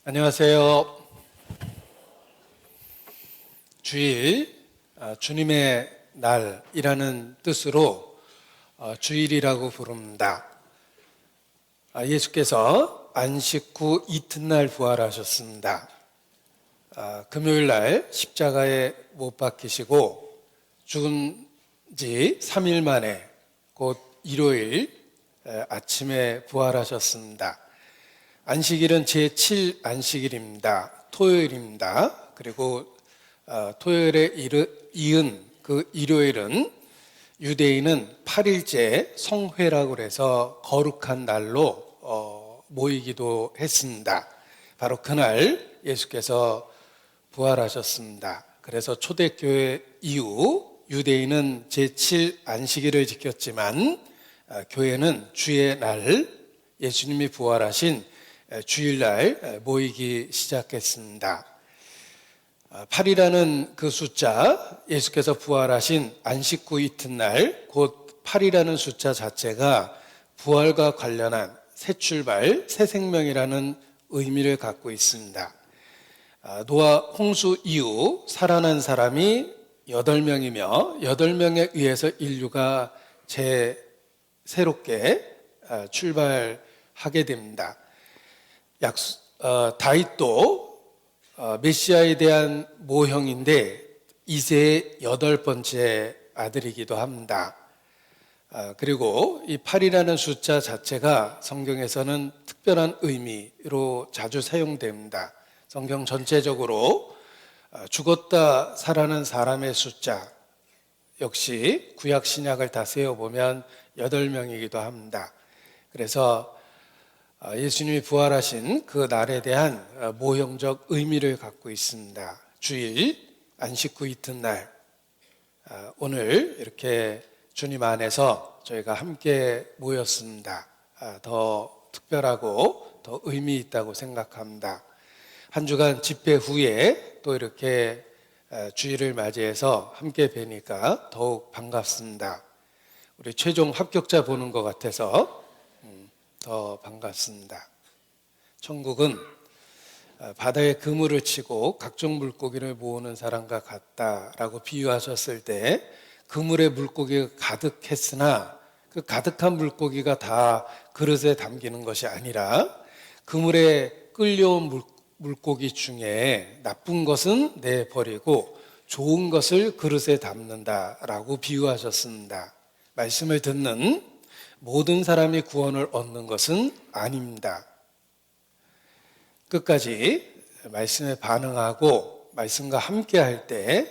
안녕하세요. 주일, 주님의 날이라는 뜻으로 주일이라고 부릅니다. 예수께서 안식 후 이튿날 부활하셨습니다. 금요일 날 십자가에 못 박히시고 죽은 지 3일 만에 곧 일요일 아침에 부활하셨습니다. 안식일은 제7 안식일입니다. 토요일입니다. 그리고 토요일에 이은 그 일요일은 유대인은 8일째 성회라고 해서 거룩한 날로 모이기도 했습니다. 바로 그날 예수께서 부활하셨습니다. 그래서 초대교회 이후 유대인은 제7 안식일을 지켰지만 교회는 주의 날, 예수님이 부활하신 주일날 모이기 시작했습니다. 8이라는 그 숫자, 예수께서 부활하신 안식 후 이튿날, 곧 8이라는 숫자 자체가 부활과 관련한 새 출발, 새 생명이라는 의미를 갖고 있습니다. 노아 홍수 이후 살아난 사람이 8명이며 8명에 의해서 인류가 새롭게 출발하게 됩니다. 다윗도 메시아에 대한 모형인데 이세의 8번째 아들이기도 합니다. 그리고 이 8이라는 숫자 자체가 성경에서는 특별한 의미로 자주 사용됩니다. 성경 전체적으로 죽었다 살아난 사람의 숫자 역시 구약 신약을 다 세어보면 8명이기도 합니다. 그래서 예수님이 부활하신 그 날에 대한 모형적 의미를 갖고 있습니다. 주일, 안식 후 이튿날, 오늘 이렇게 주님 안에서 저희가 함께 모였습니다. 더 특별하고 더 의미 있다고 생각합니다. 한 주간 집회 후에 또 이렇게 주일을 맞이해서 함께 뵈니까 더욱 반갑습니다. 우리 최종 합격자 보는 것 같아서 더 반갑습니다. 천국은 바다에 그물을 치고 각종 물고기를 모으는 사람과 같다라고 비유하셨을 때 그물에 물고기가 가득했으나 그 가득한 물고기가 다 그릇에 담기는 것이 아니라 그물에 끌려온 물고기 중에 나쁜 것은 내버리고 좋은 것을 그릇에 담는다라고 비유하셨습니다. 말씀을 듣는 모든 사람이 구원을 얻는 것은 아닙니다. 끝까지 말씀에 반응하고 말씀과 함께 할 때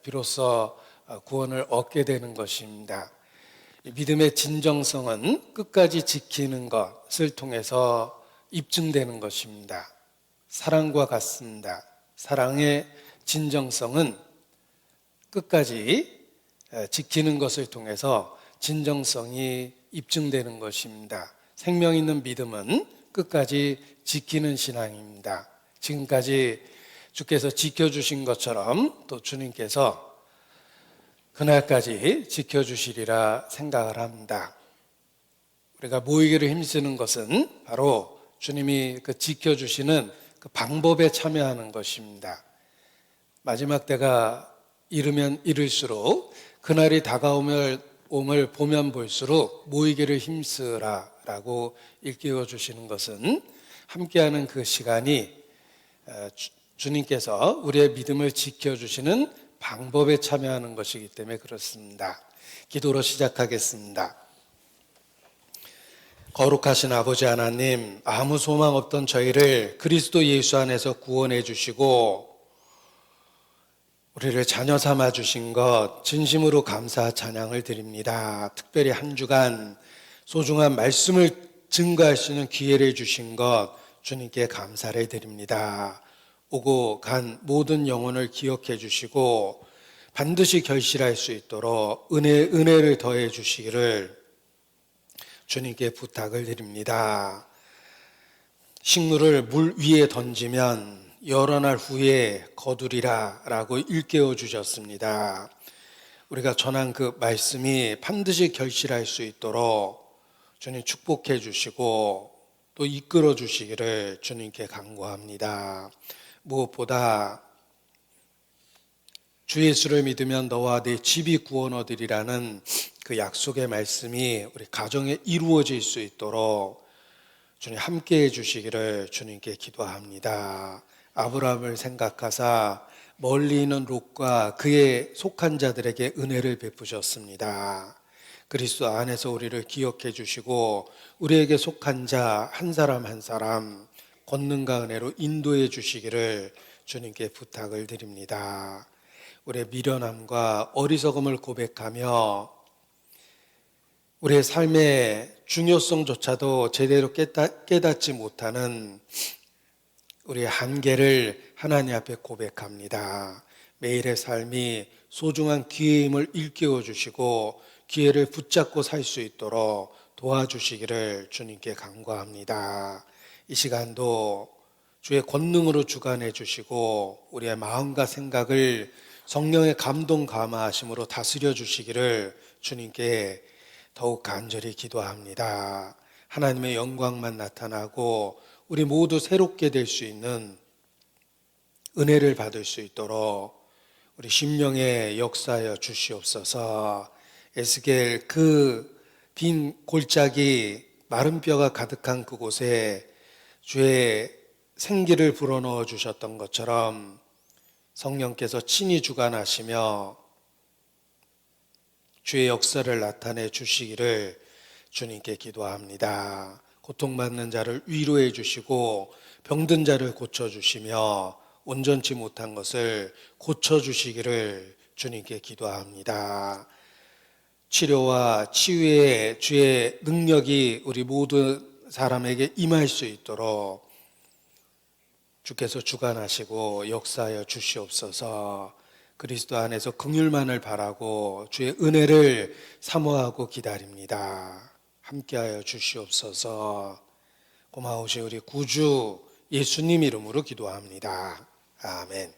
비로소 구원을 얻게 되는 것입니다. 믿음의 진정성은 끝까지 지키는 것을 통해서 입증되는 것입니다. 사랑과 같습니다. 사랑의 진정성은 끝까지 지키는 것을 통해서 진정성이 입증되는 것입니다. 생명 있는 믿음은 끝까지 지키는 신앙입니다. 지금까지 주께서 지켜주신 것처럼 또 주님께서 그날까지 지켜주시리라 생각을 합니다. 우리가 모이기를 힘쓰는 것은 바로 주님이 그 지켜주시는 그 방법에 참여하는 것입니다. 마지막 때가 이르면 이를수록 그날이 다가오면 보면 볼수록 모이기를 힘쓰라 라고 일깨워 주시는 것은 함께하는 그 시간이 주님께서 우리의 믿음을 지켜주시는 방법에 참여하는 것이기 때문에 그렇습니다. 기도로 시작하겠습니다. 거룩하신 아버지 하나님, 아무 소망 없던 저희를 그리스도 예수 안에서 구원해 주시고 우리를 자녀 삼아 주신 것 진심으로 감사 찬양을 드립니다. 특별히 한 주간 소중한 말씀을 증거할 수 있는 기회를 주신 것 주님께 감사를 드립니다. 오고 간 모든 영혼을 기억해 주시고 반드시 결실할 수 있도록 은혜를 더해 주시기를 주님께 부탁을 드립니다. 식물을 물 위에 던지면 여러 날 후에 거두리라 라고 일깨워 주셨습니다. 우리가 전한 그 말씀이 반드시 결실할 수 있도록 주님 축복해 주시고 또 이끌어 주시기를 주님께 간구합니다. 무엇보다 주 예수를 믿으면 너와 네 집이 구원 얻으리라는 그 약속의 말씀이 우리 가정에 이루어질 수 있도록 주님 함께해 주시기를 주님께 기도합니다. 아브라함을 생각하사 멀리 있는 롯과 그의 속한 자들에게 은혜를 베푸셨습니다. 그리스도 안에서 우리를 기억해 주시고 우리에게 속한 자 한 사람 한 사람 권능과 은혜로 인도해 주시기를 주님께 부탁을 드립니다. 우리의 미련함과 어리석음을 고백하며 우리의 삶의 중요성조차도 제대로 깨닫지 못하는 우리의 한계를 하나님 앞에 고백합니다. 매일의 삶이 소중한 기회임을 일깨워 주시고 기회를 붙잡고 살 수 있도록 도와주시기를 주님께 간구합니다. 이 시간도 주의 권능으로 주관해 주시고 우리의 마음과 생각을 성령의 감동 감화하심으로 다스려 주시기를 주님께 더욱 간절히 기도합니다. 하나님의 영광만 나타나고 우리 모두 새롭게 될 수 있는 은혜를 받을 수 있도록 우리 심령에 역사하여 주시옵소서. 에스겔 그 빈 골짜기 마른 뼈가 가득한 그곳에 주의 생기를 불어넣어 주셨던 것처럼 성령께서 친히 주관하시며 주의 역사를 나타내 주시기를 주님께 기도합니다. 고통받는 자를 위로해 주시고 병든 자를 고쳐주시며 온전치 못한 것을 고쳐주시기를 주님께 기도합니다. 치료와 치유의 주의 능력이 우리 모든 사람에게 임할 수 있도록 주께서 주관하시고 역사하여 주시옵소서. 그리스도 안에서 긍휼만을 바라고 주의 은혜를 사모하고 기다립니다. 함께하여 주시옵소서. 고마우신 우리 구주 예수님 이름으로 기도합니다. 아멘.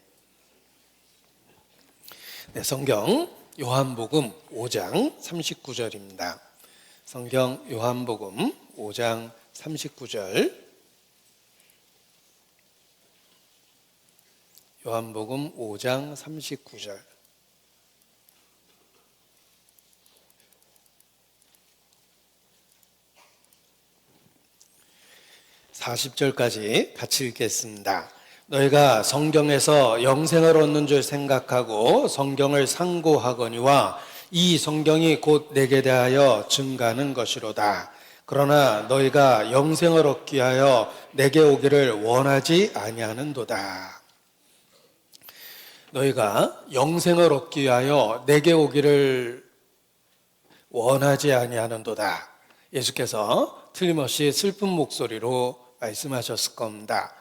네, 성경 요한복음 5장 39절입니다. 성경 요한복음 5장 39절. 요한복음 5장 39절. (40절까지) 같이 읽겠습니다. 너희가 성경에서 영생을 얻는 줄 생각하고 성경을 상고하거니와 이 성경이 곧 내게 대하여 증가하는 것이로다. 그러나 너희가 영생을 얻기 위하여 내게 오기를 원하지 아니하는도다. 너희가 영생을 얻기 위하여 내게 오기를 원하지 아니하는도다. 예수께서 틀림없이 슬픈 목소리로 말씀하셨을 겁니다.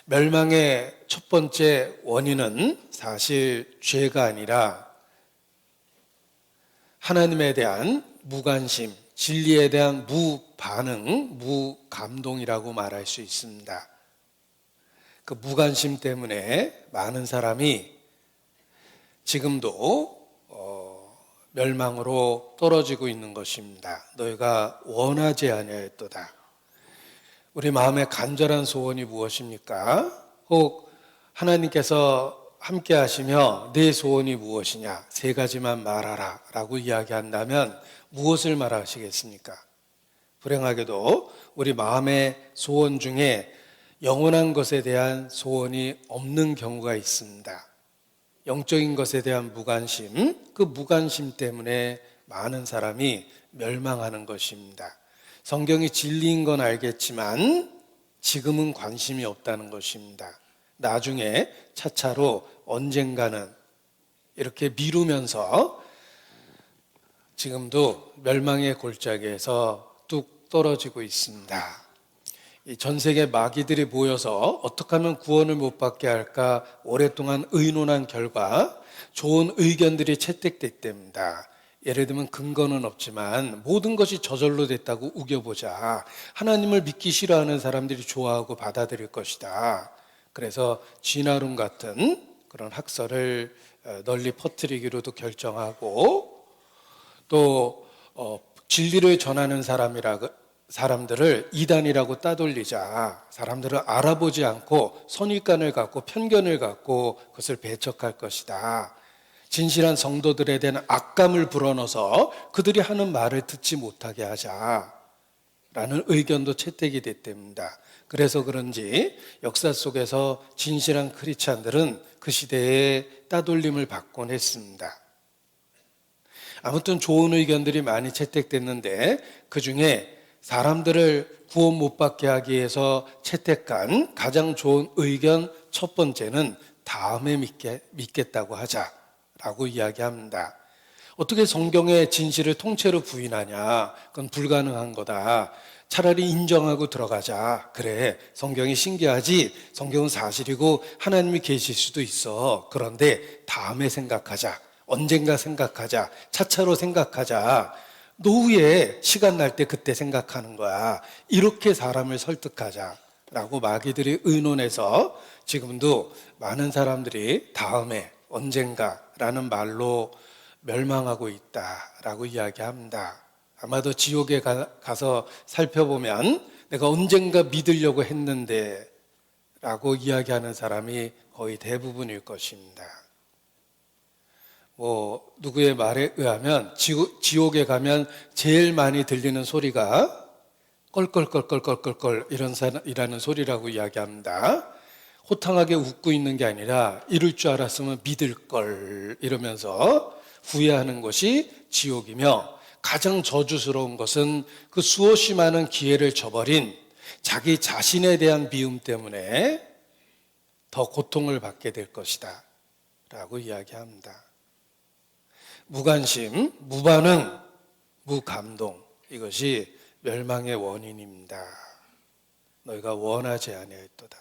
멸망의 첫 번째 원인은 사실 죄가 아니라 하나님에 대한 무관심, 진리에 대한 무반응, 무감동이라고 말할 수 있습니다. 그 무관심 때문에 많은 사람이 지금도 멸망으로 떨어지고 있는 것입니다. 너희가 원하지 아니하였도다. 우리 마음의 간절한 소원이 무엇입니까? 혹 하나님께서 함께 하시며 내 소원이 무엇이냐? 세 가지만 말하라 라고 이야기한다면 무엇을 말하시겠습니까? 불행하게도 우리 마음의 소원 중에 영원한 것에 대한 소원이 없는 경우가 있습니다. 영적인 것에 대한 무관심, 그 무관심 때문에 많은 사람이 멸망하는 것입니다. 성경이 진리인 건 알겠지만 지금은 관심이 없다는 것입니다. 나중에 차차로 언젠가는 이렇게 미루면서 지금도 멸망의 골짜기에서 뚝 떨어지고 있습니다. 전 세계 마귀들이 모여서 어떻게 하면 구원을 못 받게 할까 오랫동안 의논한 결과 좋은 의견들이 채택됐답니다. 예를 들면 근거는 없지만 모든 것이 저절로 됐다고 우겨보자. 하나님을 믿기 싫어하는 사람들이 좋아하고 받아들일 것이다. 그래서 진화론 같은 그런 학설을 널리 퍼뜨리기로도 결정하고 또 진리를 전하는 사람들을 이단이라고 따돌리자. 사람들을 알아보지 않고 선입관을 갖고 편견을 갖고 그것을 배척할 것이다. 진실한 성도들에 대한 악감을 불어넣어서 그들이 하는 말을 듣지 못하게 하자. 라는 의견도 채택이 됐답니다. 그래서 그런지 역사 속에서 진실한 크리스찬들은 그 시대에 따돌림을 받곤 했습니다. 아무튼 좋은 의견들이 많이 채택됐는데 그중에 사람들을 구원 못 받게 하기 위해서 채택한 가장 좋은 의견 첫 번째는 다음에 믿겠다고 하자라고 이야기합니다. 어떻게 성경의 진실을 통째로 부인하냐? 그건 불가능한 거다. 차라리 인정하고 들어가자. 그래, 성경이 신기하지? 성경은 사실이고 하나님이 계실 수도 있어. 그런데 다음에 생각하자. 언젠가 생각하자. 차차로 생각하자. 노후에 시간 날 때 그때 생각하는 거야. 이렇게 사람을 설득하자라고 마귀들이 의논해서 지금도 많은 사람들이 다음에 언젠가라는 말로 멸망하고 있다라고 이야기합니다. 아마도 지옥에 가서 살펴보면 내가 언젠가 믿으려고 했는데 라고 이야기하는 사람이 거의 대부분일 것입니다. 누구의 말에 의하면 지옥에 가면 제일 많이 들리는 소리가 껄껄껄껄껄껄 이라는 소리라고 이야기합니다. 호탕하게 웃고 있는 게 아니라 이럴 줄 알았으면 믿을 걸 이러면서 후회하는 것이 지옥이며 가장 저주스러운 것은 그 수없이 많은 기회를 저버린 자기 자신에 대한 미움 때문에 더 고통을 받게 될 것이다 라고 이야기합니다. 무관심, 무반응, 무감동 이것이 멸망의 원인입니다. 너희가 원하지 아니하였도다.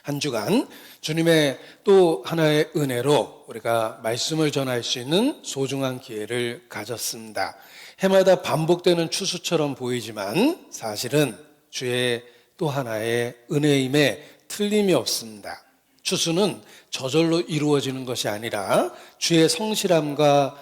한 주간 주님의 또 하나의 은혜로 우리가 말씀을 전할 수 있는 소중한 기회를 가졌습니다. 해마다 반복되는 추수처럼 보이지만 사실은 주의 또 하나의 은혜임에 틀림이 없습니다. 추수는 저절로 이루어지는 것이 아니라 주의 성실함과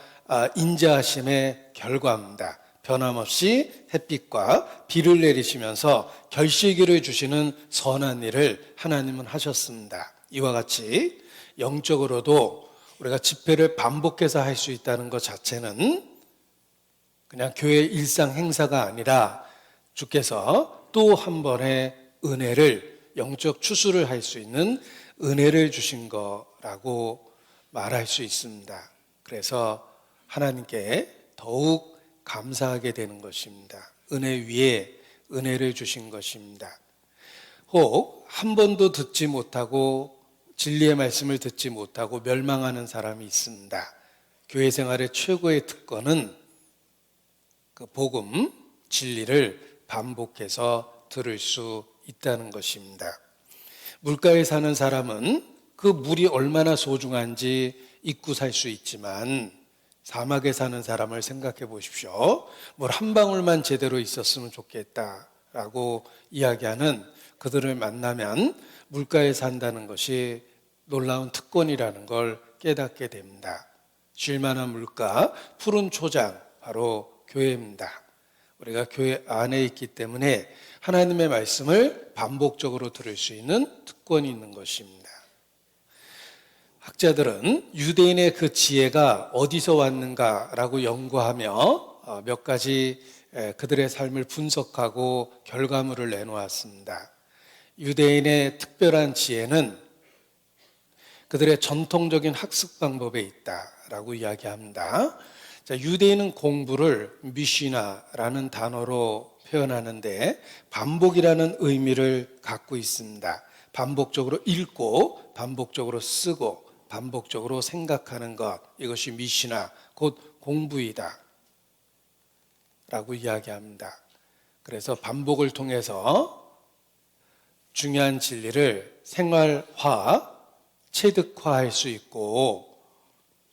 인자하심의 결과입니다. 변함없이 햇빛과 비를 내리시면서 결실기를 주시는 선한 일을 하나님은 하셨습니다. 이와 같이 영적으로도 우리가 집회를 반복해서 할 수 있다는 것 자체는 그냥 교회 일상 행사가 아니라 주께서 또 한 번의 은혜를, 영적 추수를 할 수 있는 은혜를 주신 거라고 말할 수 있습니다. 그래서 하나님께 더욱 감사하게 되는 것입니다. 은혜 위에 은혜를 주신 것입니다. 혹 한 번도 듣지 못하고 진리의 말씀을 듣지 못하고 멸망하는 사람이 있습니다. 교회 생활의 최고의 특권은 그 복음, 진리를 반복해서 들을 수 있다는 것입니다. 물가에 사는 사람은 그 물이 얼마나 소중한지 잊고 살 수 있지만 사막에 사는 사람을 생각해 보십시오. 물 한 방울만 제대로 있었으면 좋겠다라고 이야기하는 그들을 만나면 물가에 산다는 것이 놀라운 특권이라는 걸 깨닫게 됩니다. 쉴만한 물가, 푸른 초장, 바로 교회입니다. 우리가 교회 안에 있기 때문에 하나님의 말씀을 반복적으로 들을 수 있는 특권이 있는 것입니다. 학자들은 유대인의 그 지혜가 어디서 왔는가라고 연구하며 몇 가지 그들의 삶을 분석하고 결과물을 내놓았습니다. 유대인의 특별한 지혜는 그들의 전통적인 학습 방법에 있다라고 이야기합니다. 자, 유대인은 공부를 미시나라는 단어로 표현하는데 반복이라는 의미를 갖고 있습니다. 반복적으로 읽고 반복적으로 쓰고 반복적으로 생각하는 것, 이것이 미시나 곧 공부이다 라고 이야기합니다. 그래서 반복을 통해서 중요한 진리를 생활화, 체득화할 수 있고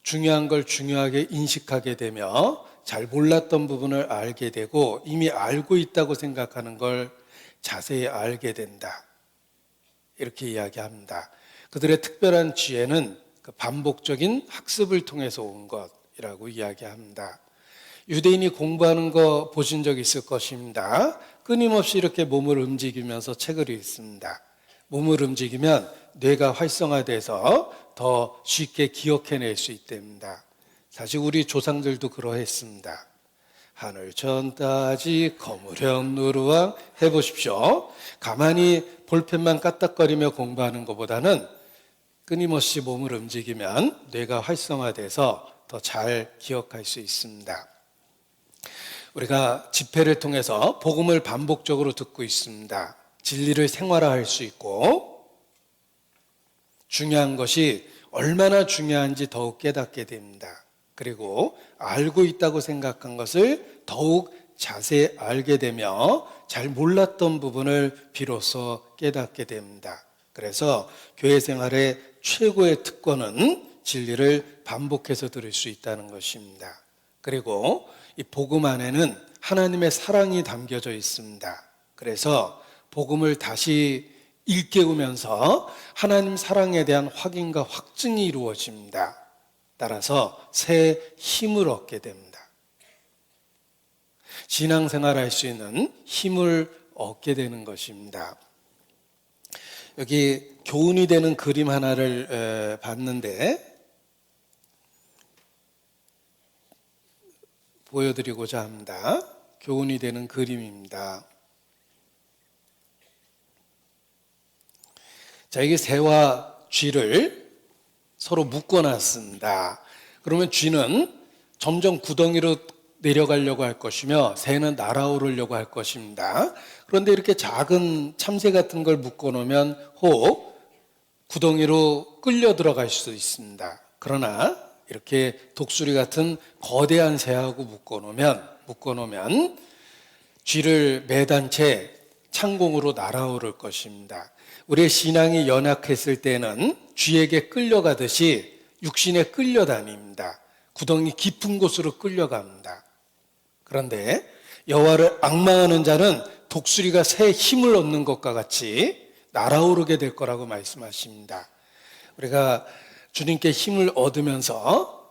중요한 걸 중요하게 인식하게 되며 잘 몰랐던 부분을 알게 되고 이미 알고 있다고 생각하는 걸 자세히 알게 된다. 이렇게 이야기합니다. 그들의 특별한 지혜는 그 반복적인 학습을 통해서 온 것이라고 이야기합니다. 유대인이 공부하는 거 보신 적 있을 것입니다. 끊임없이 이렇게 몸을 움직이면서 책을 읽습니다. 몸을 움직이면 뇌가 활성화돼서 더 쉽게 기억해낼 수 있답니다. 사실 우리 조상들도 그러했습니다. 하늘 천 따지 거무령 누르왕 해보십시오. 가만히 볼펜만 까딱거리며 공부하는 것보다는 끊임없이 몸을 움직이면 뇌가 활성화돼서 더 잘 기억할 수 있습니다. 우리가 집회를 통해서 복음을 반복적으로 듣고 있습니다. 진리를 생활화할 수 있고, 중요한 것이 얼마나 중요한지 더욱 깨닫게 됩니다. 그리고 알고 있다고 생각한 것을 더욱 자세히 알게 되며 잘 몰랐던 부분을 비로소 깨닫게 됩니다. 그래서 교회 생활의 최고의 특권은 진리를 반복해서 들을 수 있다는 것입니다. 그리고 이 복음 안에는 하나님의 사랑이 담겨져 있습니다. 그래서 복음을 다시 일깨우면서 하나님 사랑에 대한 확인과 확증이 이루어집니다. 따라서 새 힘을 얻게 됩니다. 신앙생활 할 수 있는 힘을 얻게 되는 것입니다. 여기 교훈이 되는 그림 하나를 봤는데 보여드리고자 합니다. 교훈이 되는 그림입니다. 자, 이게 새와 쥐를 서로 묶어놨습니다. 그러면 쥐는 점점 구덩이로 내려가려고 할 것이며 새는 날아오르려고 할 것입니다. 그런데 이렇게 작은 참새 같은 걸 묶어놓으면 혹 구덩이로 끌려 들어갈 수도 있습니다. 그러나 이렇게 독수리 같은 거대한 새하고 묶어놓으면 쥐를 매단 채 창공으로 날아오를 것입니다. 우리의 신앙이 연약했을 때는 쥐에게 끌려가듯이 육신에 끌려다닙니다. 구덩이 깊은 곳으로 끌려갑니다. 그런데 여호와를 앙망하는 자는 독수리가 새에 힘을 얻는 것과 같이 날아오르게 될 거라고 말씀하십니다. 우리가 주님께 힘을 얻으면서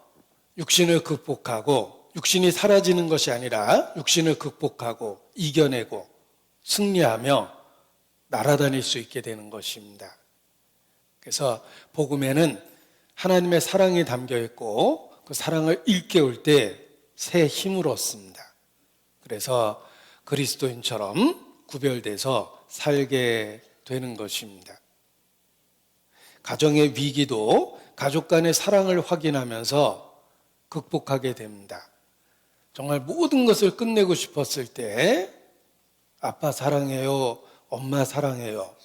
육신을 극복하고, 육신이 사라지는 것이 아니라 육신을 극복하고 이겨내고 승리하며 날아다닐 수 있게 되는 것입니다. 그래서 복음에는 하나님의 사랑이 담겨 있고 그 사랑을 일깨울 때 새 힘을 얻습니다. 그래서 그리스도인처럼 구별돼서 살게 되는 것입니다. 가정의 위기도 가족 간의 사랑을 확인하면서 극복하게 됩니다. 정말 모든 것을 끝내고 싶었을 때 아빠 사랑해요, 엄마 사랑해요,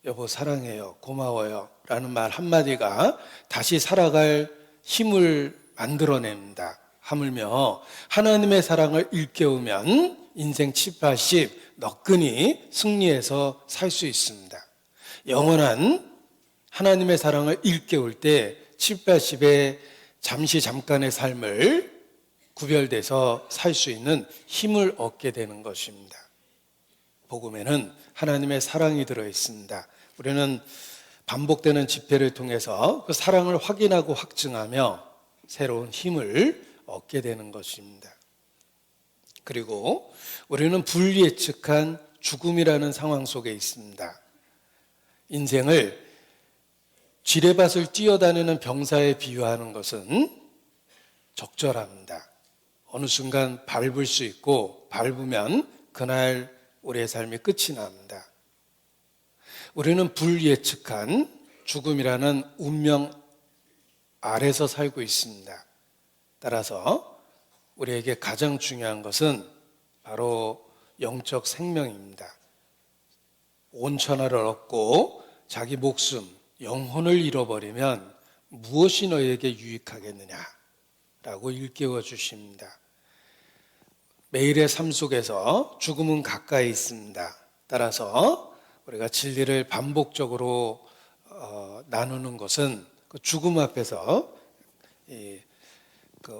여보 사랑해요, 고마워요 라는 말 한마디가 다시 살아갈 힘을 만들어냅니다. 하물며 하나님의 사랑을 일깨우면 인생 7, 80 너끈히 승리해서 살 수 있습니다. 영원한 하나님의 사랑을 일깨울 때 7, 80의 잠깐의 삶을 구별돼서 살 수 있는 힘을 얻게 되는 것입니다. 복음에는 하나님의 사랑이 들어있습니다. 우리는 반복되는 집회를 통해서 그 사랑을 확인하고 확증하며 새로운 힘을 얻게 되는 것입니다. 그리고 우리는 불예측한 죽음이라는 상황 속에 있습니다. 인생을 지뢰밭을 뛰어다니는 병사에 비유하는 것은 적절합니다. 어느 순간 밟을 수 있고 밟으면 그날 우리의 삶이 끝이 납니다. 우리는 불예측한 죽음이라는 운명 아래서 살고 있습니다. 따라서 우리에게 가장 중요한 것은 바로 영적 생명입니다. 온천하를 얻고 자기 목숨, 영혼을 잃어버리면 무엇이 너에게 유익하겠느냐라고 일깨워 주십니다. 매일의 삶 속에서 죽음은 가까이 있습니다. 따라서 우리가 진리를 반복적으로 나누는 것은 그 죽음 앞에서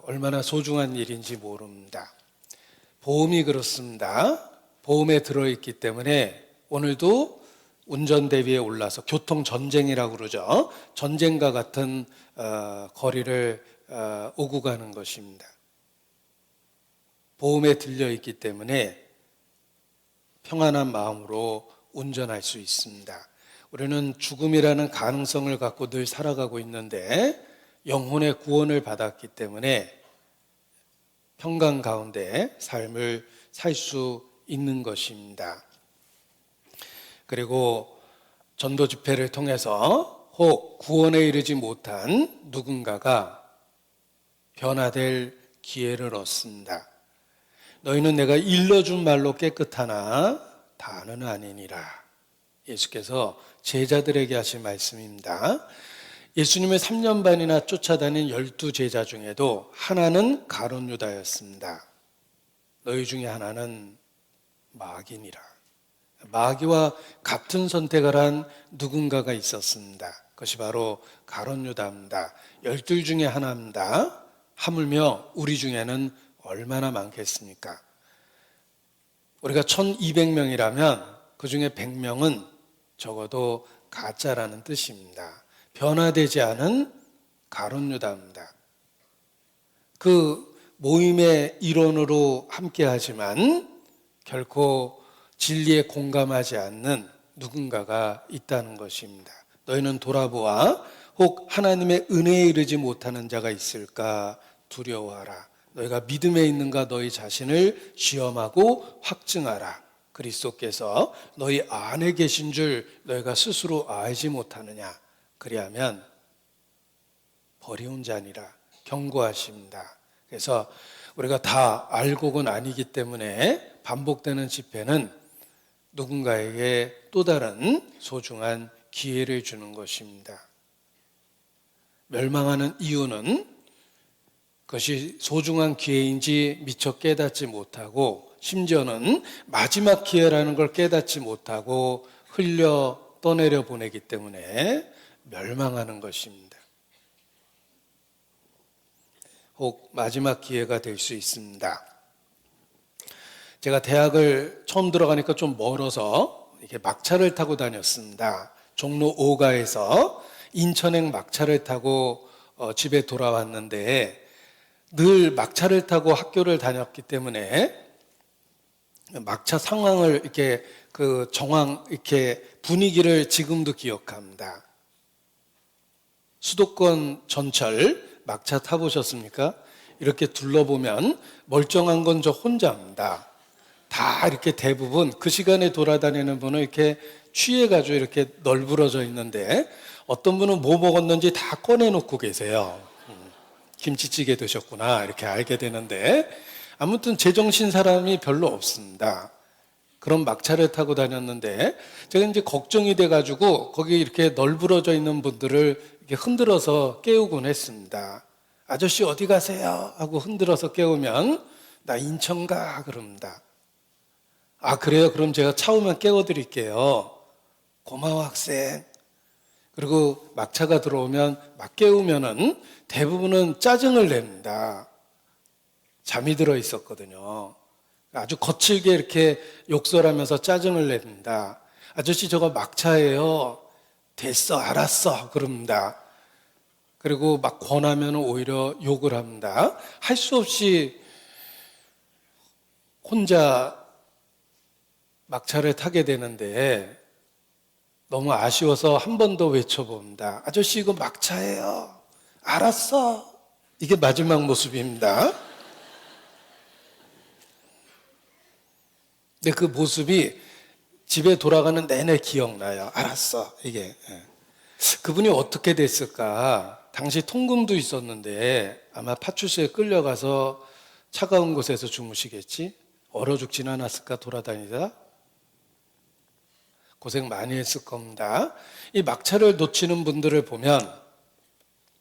얼마나 소중한 일인지 모릅니다. 보험이 그렇습니다. 보험에 들어있기 때문에 오늘도 운전대비에 올라서 교통전쟁이라고 그러죠. 전쟁과 같은 거리를 오고 가는 것입니다. 보험에 들려 있기 때문에 평안한 마음으로 운전할 수 있습니다. 우리는 죽음이라는 가능성을 갖고 늘 살아가고 있는데 영혼의 구원을 받았기 때문에 평강 가운데 삶을 살 수 있는 것입니다. 그리고 전도 집회를 통해서 혹 구원에 이르지 못한 누군가가 변화될 기회를 얻습니다. 너희는 내가 일러준 말로 깨끗하나 다는 아니니라. 예수께서 제자들에게 하신 말씀입니다. 예수님을 3년 반이나 쫓아다닌 12제자 중에도 하나는 가룟 유다였습니다. 너희 중에 하나는 마귀니라. 마귀와 같은 선택을 한 누군가가 있었습니다. 그것이 바로 가룟 유다입니다. 12 중에 하나입니다. 하물며 우리 중에는 얼마나 많겠습니까? 우리가 1200명이라면 그 중에 100명은 적어도 가짜라는 뜻입니다. 변화되지 않은 가룟 유다입니다. 그 모임의 일원으로 함께하지만 결코 진리에 공감하지 않는 누군가가 있다는 것입니다. 너희는 돌아보아 혹 하나님의 은혜에 이르지 못하는 자가 있을까 두려워하라. 너희가 믿음에 있는가 너희 자신을 시험하고 확증하라. 그리스도께서 너희 안에 계신 줄 너희가 스스로 알지 못하느냐. 그리하면 버리운 자니라 경고하십니다. 그래서 우리가 다 알고는 아니기 때문에 반복되는 집회는 누군가에게 또 다른 소중한 기회를 주는 것입니다. 멸망하는 이유는 그것이 소중한 기회인지 미처 깨닫지 못하고 심지어는 마지막 기회라는 걸 깨닫지 못하고 흘려 떠내려 보내기 때문에 멸망하는 것입니다. 혹 마지막 기회가 될 수 있습니다. 제가 대학을 처음 들어가니까 좀 멀어서 이렇게 막차를 타고 다녔습니다. 종로 5가에서 인천행 막차를 타고 집에 돌아왔는데 늘 막차를 타고 학교를 다녔기 때문에 막차 상황을 이렇게 그 정황 이렇게 분위기를 지금도 기억합니다. 수도권 전철 막차 타보셨습니까? 이렇게 둘러보면 멀쩡한 건 저 혼자입니다. 다 이렇게 대부분 그 시간에 돌아다니는 분은 이렇게 취해가지고 이렇게 널브러져 있는데 어떤 분은 뭐 먹었는지 다 꺼내놓고 계세요. 김치찌개 드셨구나 이렇게 알게 되는데 아무튼 제정신 사람이 별로 없습니다. 그런 막차를 타고 다녔는데 제가 이제 걱정이 돼가지고 거기 이렇게 널브러져 있는 분들을 이렇게 흔들어서 깨우곤 했습니다. 아저씨 어디 가세요? 하고 흔들어서 깨우면 나 인천 가 그럽니다. 아 그래요? 그럼 제가 차 오면 깨워드릴게요. 고마워 학생. 그리고 막차가 들어오면 막 깨우면은 대부분은 짜증을 냅니다. 잠이 들어 있었거든요. 아주 거칠게 이렇게 욕설하면서 짜증을 냅니다. 아저씨 저거 막차예요. 됐어 알았어 그럽니다. 그리고 막 권하면 오히려 욕을 합니다. 할 수 없이 혼자 막차를 타게 되는데 너무 아쉬워서 한 번 더 외쳐봅니다. 아저씨 이거 막차예요. 알았어. 이게 마지막 모습입니다. 근데 그 모습이 집에 돌아가는 내내 기억나요. 알았어. 이게. 그분이 어떻게 됐을까? 당시 통금도 있었는데 아마 파출소에 끌려가서 차가운 곳에서 주무시겠지? 얼어 죽진 않았을까 돌아다니다? 고생 많이 했을 겁니다. 이 막차를 놓치는 분들을 보면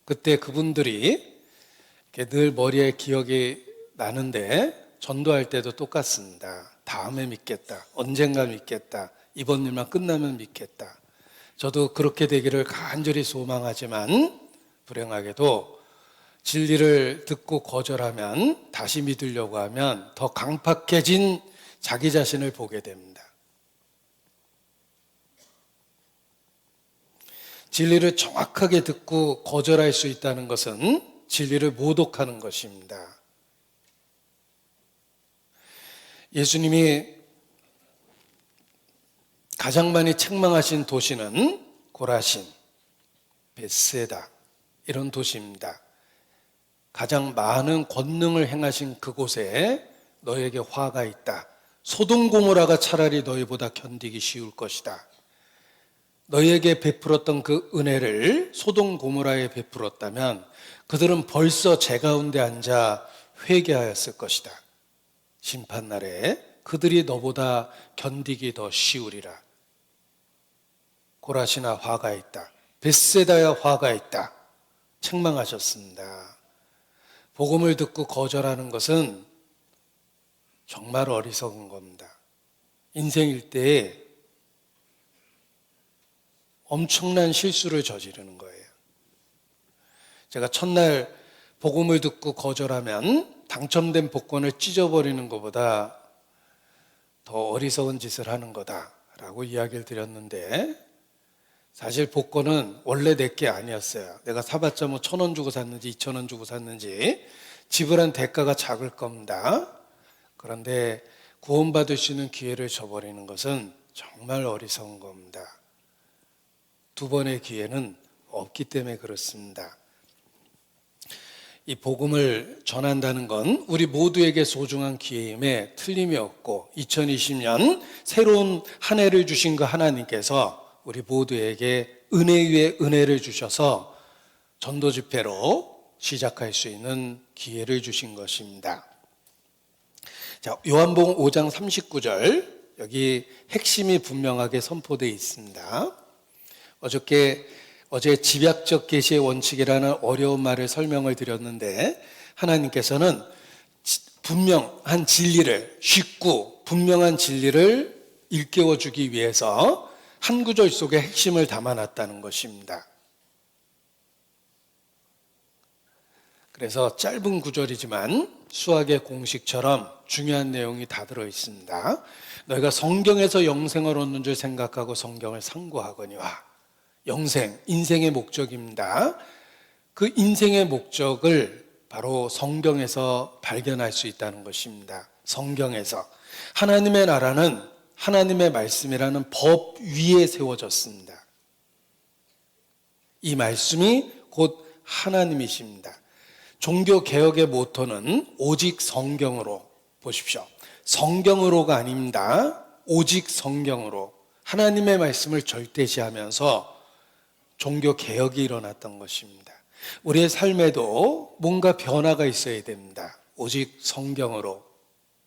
그때 그분들이 늘 머리에 기억이 나는데 전도할 때도 똑같습니다. 다음에 믿겠다. 언젠가 믿겠다. 이번 일만 끝나면 믿겠다. 저도 그렇게 되기를 간절히 소망하지만 불행하게도 진리를 듣고 거절하면 다시 믿으려고 하면 더 강팍해진 자기 자신을 보게 됩니다. 진리를 정확하게 듣고 거절할 수 있다는 것은 진리를 모독하는 것입니다. 예수님이 가장 많이 책망하신 도시는 고라신, 벳세다 이런 도시입니다. 가장 많은 권능을 행하신 그곳에 너에게 화가 있다. 소돔 고모라가 차라리 너희보다 견디기 쉬울 것이다. 너희에게 베풀었던 그 은혜를 소돔 고모라에 베풀었다면 그들은 벌써 제 가운데 앉아 회개하였을 것이다. 심판날에 그들이 너보다 견디기 더 쉬우리라. 고라시나 화가 있다. 벳세다야 화가 있다. 책망하셨습니다. 복음을 듣고 거절하는 것은 정말 어리석은 겁니다. 인생 일대에 엄청난 실수를 저지르는 거예요. 제가 첫날 복음을 듣고 거절하면 당첨된 복권을 찢어버리는 것보다 더 어리석은 짓을 하는 거다라고 이야기를 드렸는데, 사실 복권은 원래 내게 아니었어요. 내가 사봤자 뭐 1,000원 주고 샀는지 2,000원 주고 샀는지 지불한 대가가 작을 겁니다. 그런데 구원받을 수 있는 기회를 저버리는 것은 정말 어리석은 겁니다. 두 번의 기회는 없기 때문에 그렇습니다. 이 복음을 전한다는 건 우리 모두에게 소중한 기회임에 틀림이 없고, 2020년 새로운 한 해를 주신 그 하나님께서 우리 모두에게 은혜 위에 은혜를 주셔서 전도 집회로 시작할 수 있는 기회를 주신 것입니다. 자, 요한복음 5장 39절, 여기 핵심이 분명하게 선포되어 있습니다. 어제 집약적 계시의 원칙이라는 어려운 말을 설명을 드렸는데, 하나님께서는 분명한 진리를, 쉽고 분명한 진리를 일깨워 주기 위해서 한 구절 속에 핵심을 담아놨다는 것입니다. 그래서 짧은 구절이지만 수학의 공식처럼 중요한 내용이 다 들어있습니다. 너희가 성경에서 영생을 얻는 줄 생각하고 성경을 상고하거니와. 영생, 인생의 목적입니다. 그 인생의 목적을 바로 성경에서 발견할 수 있다는 것입니다. 성경에서. 하나님의 나라는 하나님의 말씀이라는 법 위에 세워졌습니다. 이 말씀이 곧 하나님이십니다. 종교개혁의 모토는 오직 성경으로, 보십시오. 성경으로가 아닙니다. 오직 성경으로 하나님의 말씀을 절대시하면서 종교개혁이 일어났던 것입니다. 우리의 삶에도 뭔가 변화가 있어야 됩니다. 오직 성경으로.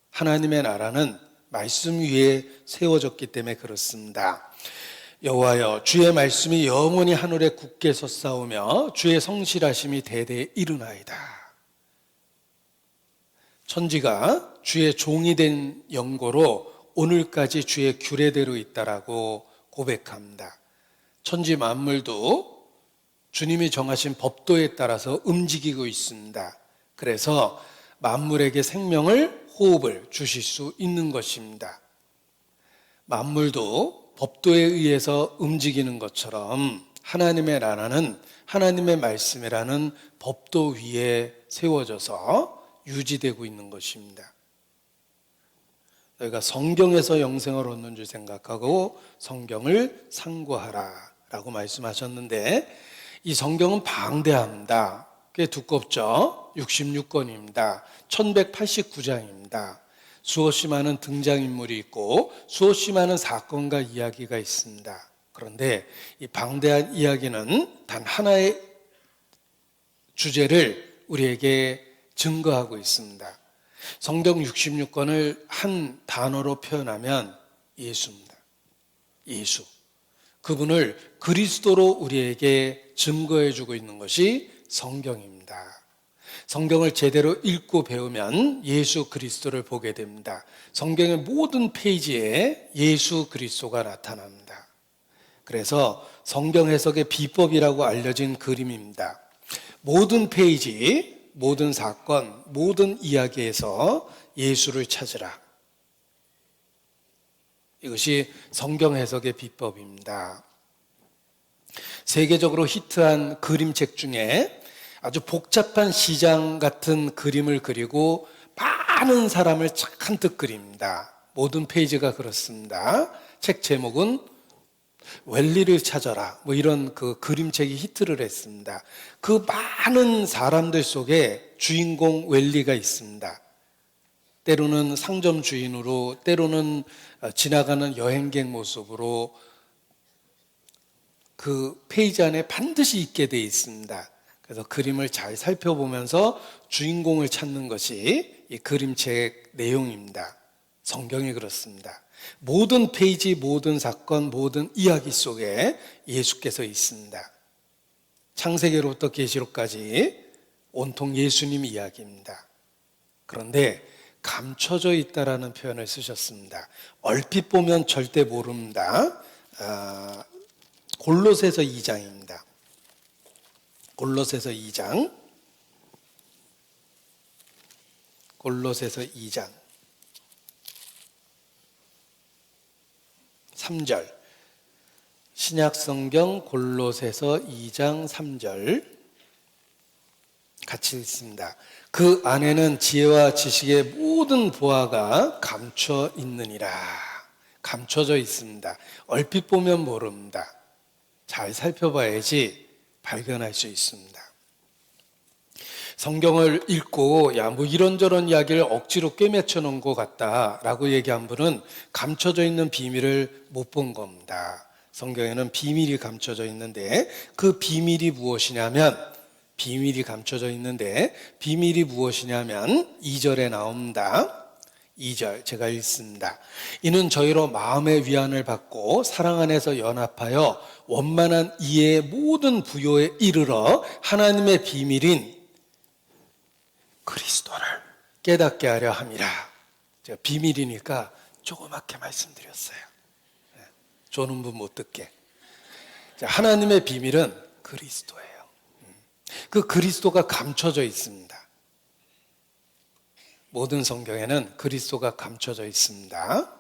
하나님의 나라는 말씀 위에 세워졌기 때문에 그렇습니다. 여호와여, 주의 말씀이 영원히 하늘에 굳게 섰사오며 주의 성실하심이 대대에 이르나이다. 천지가 주의 종이 된 연고로 오늘까지 주의 규례대로 있다라고 고백합니다. 천지 만물도 주님이 정하신 법도에 따라서 움직이고 있습니다. 그래서 만물에게 생명을, 호흡을 주실 수 있는 것입니다. 만물도 법도에 의해서 움직이는 것처럼 하나님의 나라는 하나님의 말씀이라는 법도 위에 세워져서 유지되고 있는 것입니다. 너희가 성경에서 영생을 얻는 줄 생각하고 성경을 상고하라 라고 말씀하셨는데, 이 성경은 방대합니다. 꽤 두껍죠. 66권입니다. 1189장입니다. 수없이 많은 등장인물이 있고 수없이 많은 사건과 이야기가 있습니다. 그런데 이 방대한 이야기는 단 하나의 주제를 우리에게 증거하고 있습니다. 성경 66권을 한 단어로 표현하면 예수입니다. 예수. 그분을 그리스도로 우리에게 증거해주고 있는 것이 성경입니다. 성경을 제대로 읽고 배우면 예수 그리스도를 보게 됩니다. 성경의 모든 페이지에 예수 그리스도가 나타납니다. 그래서 성경 해석의 비법이라고 알려진 그림입니다. 모든 페이지, 모든 사건, 모든 이야기에서 예수를 찾으라. 이것이 성경 해석의 비법입니다. 세계적으로 히트한 그림책 중에 아주 복잡한 시장 같은 그림을 그리고 많은 사람을 잔뜩 그립니다. 모든 페이지가 그렇습니다. 책 제목은 웰리를 찾아라, 뭐 이런 그 그림책이 히트를 했습니다. 그 많은 사람들 속에 주인공 웰리가 있습니다. 때로는 상점 주인으로, 때로는 지나가는 여행객 모습으로 그 페이지 안에 반드시 있게 되어 있습니다. 그래서 그림을 잘 살펴보면서 주인공을 찾는 것이 이 그림책 내용입니다. 성경이 그렇습니다. 모든 페이지, 모든 사건, 모든 이야기 속에 예수께서 있습니다. 창세기로부터 계시록까지 온통 예수님 이야기입니다. 그런데 감춰져 있다라는 표현을 쓰셨습니다. 얼핏 보면 절대 모릅니다. 골로새서 2장입니다. 골로새서 2장. 골로새서 2장 3절. 신약성경 골로새서 2장 3절 같이 읽습니다. 그 안에는 지혜와 지식의 모든 보화가 감춰 있느니라. 감춰져 있습니다. 얼핏 보면 모릅니다. 잘 살펴봐야지 발견할 수 있습니다. 성경을 읽고 뭐 이런저런 이야기를 억지로 꿰매쳐 놓은 것 같다라고 얘기한 분은 감춰져 있는 비밀을 못 본 겁니다. 성경에는 비밀이 감춰져 있는데 그 비밀이 무엇이냐면 비밀이 감춰져 있는데 비밀이 무엇이냐면 2절에 나옵니다. 2절 제가 읽습니다. 이는 저희로 마음의 위안을 받고 사랑 안에서 연합하여 원만한 이해의 모든 부요에 이르러 하나님의 비밀인 그리스도를 깨닫게 하려 함이라. 제가 비밀이니까 조그맣게 말씀드렸어요. 조는 분 못 듣게. 하나님의 비밀은 그리스도예요. 그 그리스도가 감춰져 있습니다. 모든 성경에는 그리스도가 감춰져 있습니다.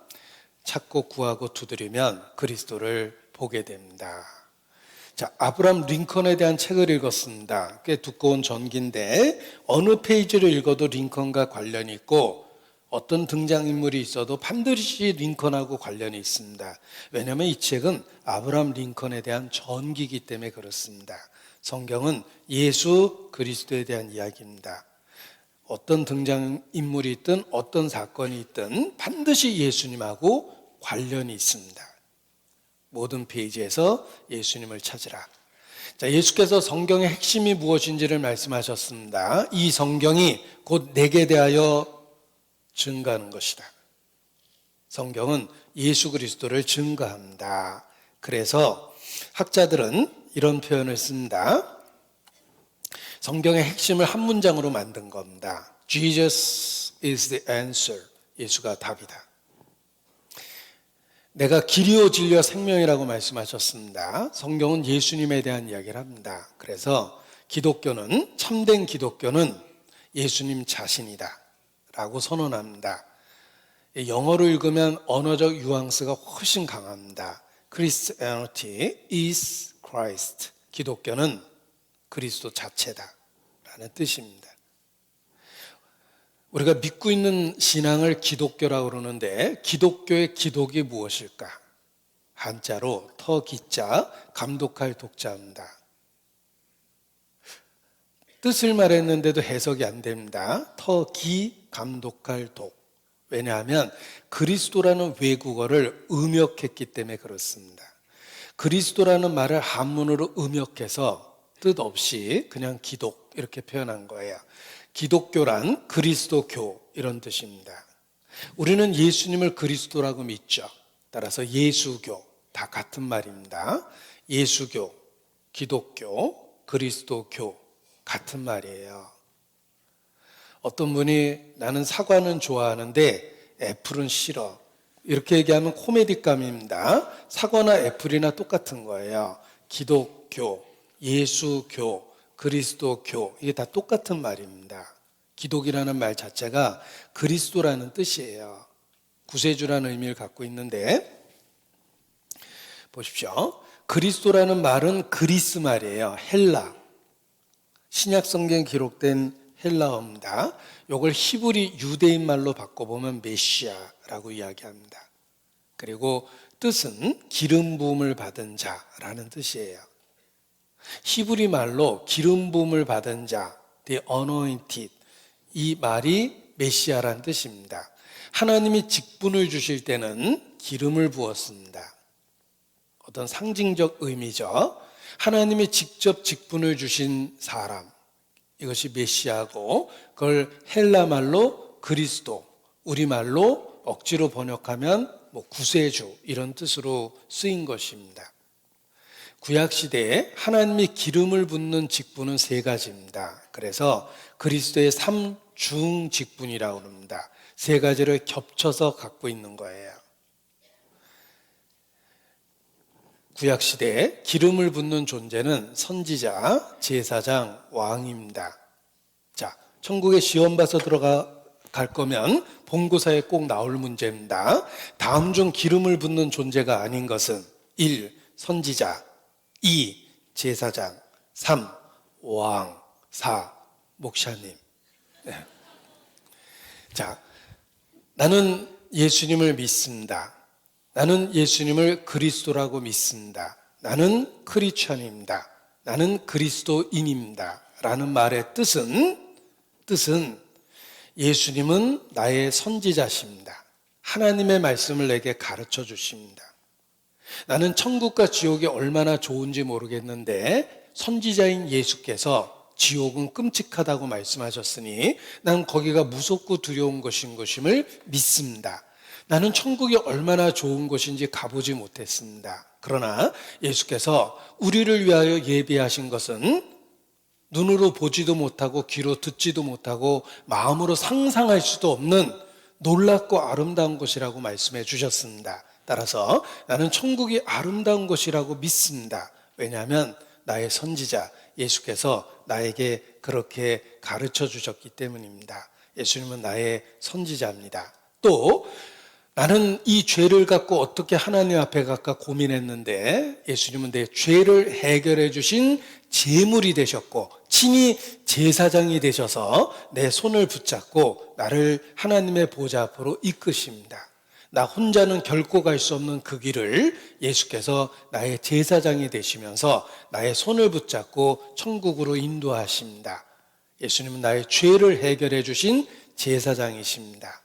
찾고 구하고 두드리면 그리스도를 보게 됩니다. 자, 아브라함 링컨에 대한 책을 읽었습니다. 꽤 두꺼운 전기인데 어느 페이지를 읽어도 링컨과 관련이 있고 어떤 등장인물이 있어도 반드시 링컨하고 관련이 있습니다. 왜냐하면 이 책은 아브라함 링컨에 대한 전기이기 때문에 그렇습니다. 성경은 예수 그리스도에 대한 이야기입니다. 어떤 등장인물이 있든 어떤 사건이 있든 반드시 예수님하고 관련이 있습니다. 모든 페이지에서 예수님을 찾으라. 자, 예수께서 성경의 핵심이 무엇인지를 말씀하셨습니다. 이 성경이 곧 내게 대하여 증거하는 것이다. 성경은 예수 그리스도를 증거합니다. 그래서 학자들은 이런 표현을 씁니다. 성경의 핵심을 한 문장으로 만든 겁니다. Jesus is the answer. 예수가 답이다. 내가 길이요 진리요 생명이라고 말씀하셨습니다. 성경은 예수님에 대한 이야기를 합니다. 그래서 기독교는, 참된 기독교는 예수님 자신이다 라고 선언합니다. 영어로 읽으면 언어적 뉘앙스가 훨씬 강합니다. Christianity is Christ. 기독교는 그리스도 자체다 라는 뜻입니다. 우리가 믿고 있는 신앙을 기독교라고 그러는데 기독교의 기독이 무엇일까? 한자로 터기자, 감독할 독자입니다. 뜻을 말했는데도 해석이 안 됩니다. 터기, 감독할 독. 왜냐하면 그리스도라는 외국어를 음역했기 때문에 그렇습니다. 그리스도라는 말을 한문으로 음역해서 뜻 없이 그냥 기독 이렇게 표현한 거예요. 기독교란 그리스도교 이런 뜻입니다. 우리는 예수님을 그리스도라고 믿죠. 따라서 예수교 다 같은 말입니다. 예수교, 기독교, 그리스도교 같은 말이에요. 어떤 분이 나는 사과는 좋아하는데 애플은 싫어. 이렇게 얘기하면 코미디감입니다. 사과나 애플이나 똑같은 거예요. 기독교, 예수교, 그리스도교 이게 다 똑같은 말입니다. 기독이라는 말 자체가 그리스도라는 뜻이에요. 구세주라는 의미를 갖고 있는데 보십시오. 그리스도라는 말은 그리스 말이에요. 헬라. 신약 성경에 기록된 헬라어입니다. 이걸 히브리 유대인 말로 바꿔보면 메시아라고 이야기합니다. 그리고 뜻은 기름 부음을 받은 자라는 뜻이에요. 히브리 말로 기름 부음을 받은 자, the anointed, 이 말이 메시아라는 뜻입니다. 하나님이 직분을 주실 때는 기름을 부었습니다. 어떤 상징적 의미죠. 하나님이 직접 직분을 주신 사람, 이것이 메시아고, 그걸 헬라 말로 그리스도, 우리말로 억지로 번역하면 구세주, 이런 뜻으로 쓰인 것입니다. 구약시대에 하나님이 기름을 붓는 직분은 세 가지입니다. 그래서 그리스도의 삼중 직분이라고 합니다. 세 가지를 겹쳐서 갖고 있는 거예요. 구약시대에 기름을 붓는 존재는 선지자, 제사장, 왕입니다. 자, 천국에 시험 봐서 갈 거면 본고사에 꼭 나올 문제입니다. 다음 중 기름을 붓는 존재가 아닌 것은 1. 선지자, 2. 제사장, 3. 왕, 4. 목사님. 네. 자, 나는 예수님을 믿습니다. 나는 예수님을 그리스도라고 믿습니다. 나는 크리스천입니다. 나는 그리스도인입니다. 라는 말의 뜻은 예수님은 나의 선지자십니다. 하나님의 말씀을 내게 가르쳐 주십니다. 나는 천국과 지옥이 얼마나 좋은지 모르겠는데 선지자인 예수께서 지옥은 끔찍하다고 말씀하셨으니 난 거기가 무섭고 두려운 것임을 믿습니다. 나는 천국이 얼마나 좋은 곳인지 가보지 못했습니다. 그러나 예수께서 우리를 위하여 예비하신 것은 눈으로 보지도 못하고 귀로 듣지도 못하고 마음으로 상상할 수도 없는 놀랍고 아름다운 것이라고 말씀해 주셨습니다. 따라서 나는 천국이 아름다운 것이라고 믿습니다. 왜냐하면 나의 선지자 예수께서 나에게 그렇게 가르쳐 주셨기 때문입니다. 예수님은 나의 선지자입니다. 또 나는 이 죄를 갖고 어떻게 하나님 앞에 갈까 고민했는데 예수님은 내 죄를 해결해 주신 제물이 되셨고 친히 제사장이 되셔서 내 손을 붙잡고 나를 하나님의 보좌 앞으로 이끄십니다. 나 혼자는 결코 갈 수 없는 그 길을 예수께서 나의 제사장이 되시면서 나의 손을 붙잡고 천국으로 인도하십니다. 예수님은 나의 죄를 해결해 주신 제사장이십니다.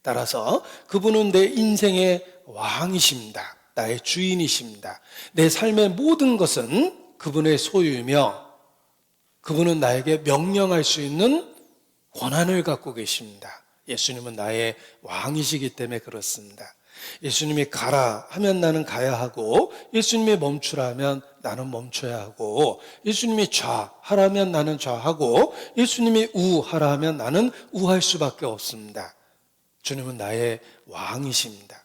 따라서 그분은 내 인생의 왕이십니다. 나의 주인이십니다. 내 삶의 모든 것은 그분의 소유이며 그분은 나에게 명령할 수 있는 권한을 갖고 계십니다. 예수님은 나의 왕이시기 때문에 그렇습니다. 예수님이 가라 하면 나는 가야 하고 예수님이 멈추라 하면 나는 멈춰야 하고 예수님이 좌하라면 나는 좌하고 예수님이 우하라 하면 나는 우할 수밖에 없습니다. 주님은 나의 왕이십니다.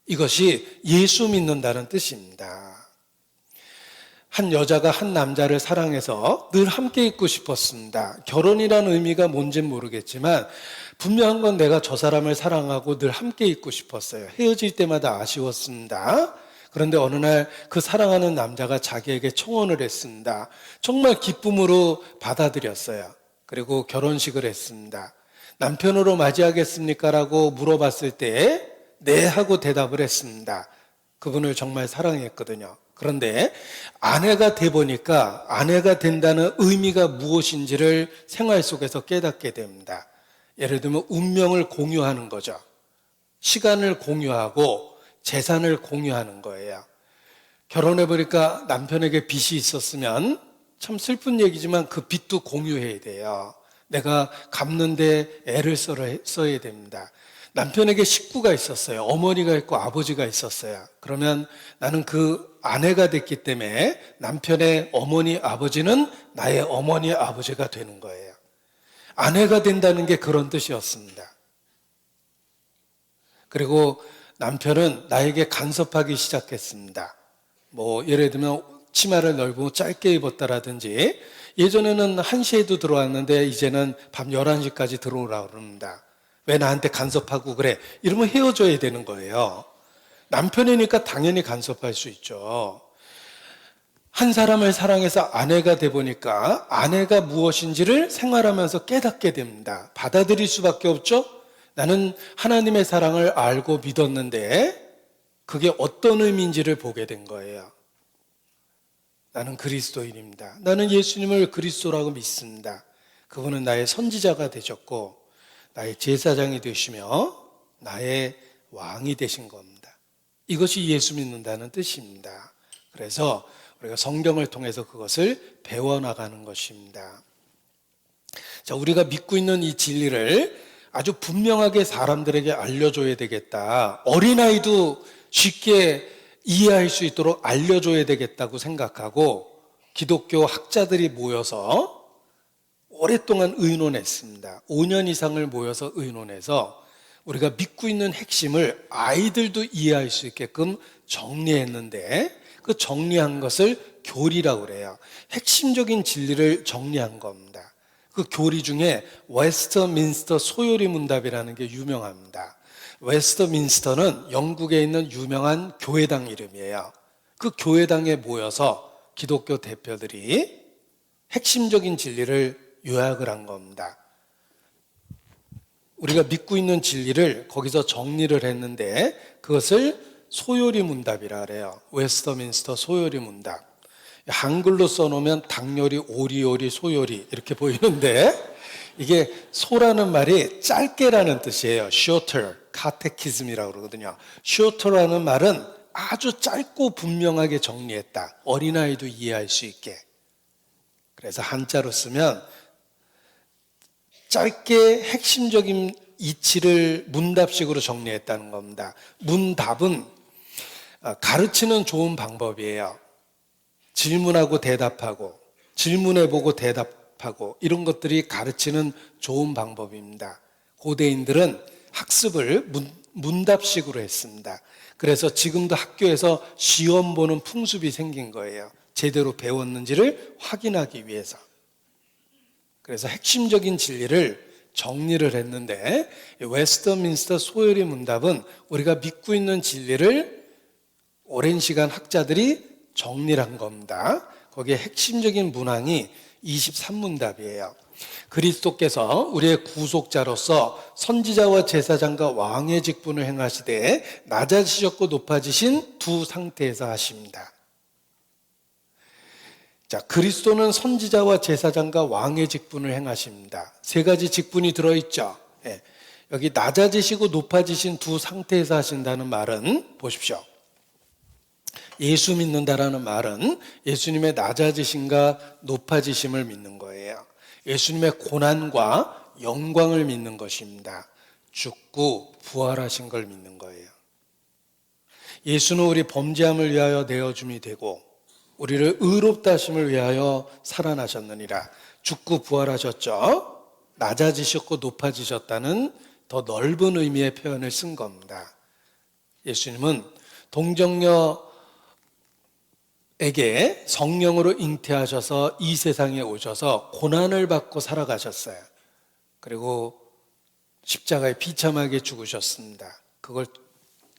이것이 예수 믿는다는 뜻입니다. 한 여자가 한 남자를 사랑해서 늘 함께 있고 싶었습니다. 결혼이라는 의미가 뭔지는 모르겠지만 분명한 건 내가 저 사람을 사랑하고 늘 함께 있고 싶었어요. 헤어질 때마다 아쉬웠습니다. 그런데 어느 날 그 사랑하는 남자가 자기에게 청혼을 했습니다. 정말 기쁨으로 받아들였어요. 그리고 결혼식을 했습니다. 남편으로 맞이하겠습니까? 라고 물어봤을 때 네 하고 대답을 했습니다. 그분을 정말 사랑했거든요. 그런데 아내가 돼 보니까 아내가 된다는 의미가 무엇인지를 생활 속에서 깨닫게 됩니다. 예를 들면 운명을 공유하는 거죠. 시간을 공유하고 재산을 공유하는 거예요. 결혼해 보니까 남편에게 빚이 있었으면 참 슬픈 얘기지만 그 빚도 공유해야 돼요. 내가 갚는데 애를 써야 됩니다. 남편에게 식구가 있었어요. 어머니가 있고 아버지가 있었어요. 그러면 나는 그 아내가 됐기 때문에 남편의 어머니, 아버지는 나의 어머니, 아버지가 되는 거예요. 아내가 된다는 게 그런 뜻이었습니다. 그리고 남편은 나에게 간섭하기 시작했습니다. 예를 들면 치마를 넓고 짧게 입었다라든지 예전에는 1시에도 들어왔는데 이제는 밤 11시까지 들어오라고 그럽니다. 왜 나한테 간섭하고 그래? 이러면 헤어져야 되는 거예요. 남편이니까 당연히 간섭할 수 있죠. 한 사람을 사랑해서 아내가 돼 보니까 아내가 무엇인지를 생활하면서 깨닫게 됩니다. 받아들일 수밖에 없죠? 나는 하나님의 사랑을 알고 믿었는데 그게 어떤 의미인지를 보게 된 거예요. 나는 그리스도인입니다. 나는 예수님을 그리스도라고 믿습니다. 그분은 나의 선지자가 되셨고 나의 제사장이 되시며 나의 왕이 되신 겁니다. 이것이 예수 믿는다는 뜻입니다. 그래서 우리가 성경을 통해서 그것을 배워나가는 것입니다. 자, 우리가 믿고 있는 이 진리를 아주 분명하게 사람들에게 알려줘야 되겠다. 어린아이도 쉽게 이해할 수 있도록 알려줘야 되겠다고 생각하고 기독교 학자들이 모여서 오랫동안 의논했습니다. 5년 이상을 모여서 의논해서 우리가 믿고 있는 핵심을 아이들도 이해할 수 있게끔 정리했는데 그 정리한 것을 교리라고 그래요. 핵심적인 진리를 정리한 겁니다. 그 교리 중에 웨스터민스터 소요리 문답이라는 게 유명합니다. 웨스터민스터는 영국에 있는 유명한 교회당 이름이에요. 그 교회당에 모여서 기독교 대표들이 핵심적인 진리를 요약을 한 겁니다. 우리가 믿고 있는 진리를 거기서 정리를 했는데 그것을 소요리 문답이라 그래요. 웨스터민스터 소요리 문답. 한글로 써놓으면 당요리, 오리요리, 소요리 이렇게 보이는데 이게 소라는 말이 짧게라는 뜻이에요. shorter, 카테키즘이라고 그러거든요. shorter라는 말은 아주 짧고 분명하게 정리했다. 어린아이도 이해할 수 있게. 그래서 한자로 쓰면 짧게 핵심적인 이치를 문답식으로 정리했다는 겁니다. 문답은 가르치는 좋은 방법이에요. 질문하고 대답하고 질문해보고 대답하고 이런 것들이 가르치는 좋은 방법입니다. 고대인들은 학습을 문답식으로 했습니다. 그래서 지금도 학교에서 시험 보는 풍습이 생긴 거예요. 제대로 배웠는지를 확인하기 위해서. 그래서 핵심적인 진리를 정리를 했는데 웨스터민스터 소요리 문답은 우리가 믿고 있는 진리를 오랜 시간 학자들이 정리를 한 겁니다. 거기에 핵심적인 문항이 23문답이에요. 그리스도께서 우리의 구속자로서 선지자와 제사장과 왕의 직분을 행하시되 낮아지셨고 높아지신 두 상태에서 하십니다. 자, 그리스도는 선지자와 제사장과 왕의 직분을 행하십니다. 세 가지 직분이 들어있죠. 예. 여기 낮아지시고 높아지신 두 상태에서 하신다는 말은 보십시오. 예수 믿는다라는 말은 예수님의 낮아지심과 높아지심을 믿는 거예요. 예수님의 고난과 영광을 믿는 것입니다. 죽고 부활하신 걸 믿는 거예요. 예수는 우리 범죄함을 위하여 내어줌이 되고 우리를 의롭다 하심을 위하여 살아나셨느니라. 죽고 부활하셨죠. 낮아지셨고 높아지셨다는 더 넓은 의미의 표현을 쓴 겁니다. 예수님은 동정녀에게 성령으로 잉태하셔서 이 세상에 오셔서 고난을 받고 살아가셨어요. 그리고 십자가에 비참하게 죽으셨습니다. 그걸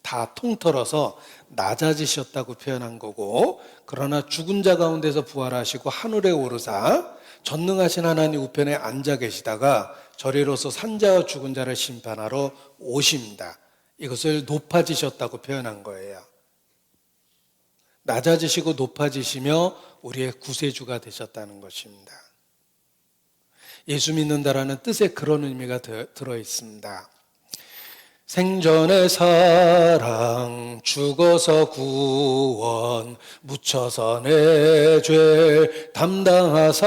다 통틀어서 낮아지셨다고 표현한 거고, 그러나 죽은 자 가운데서 부활하시고 하늘에 오르사 전능하신 하나님 우편에 앉아 계시다가 저리로서 산자와 죽은 자를 심판하러 오십니다. 이것을 높아지셨다고 표현한 거예요. 낮아지시고 높아지시며 우리의 구세주가 되셨다는 것입니다. 예수 믿는다라는 뜻에 그런 의미가 들어있습니다. 생전의 사랑 죽어서 구원 묻혀서 내 죄 담당하사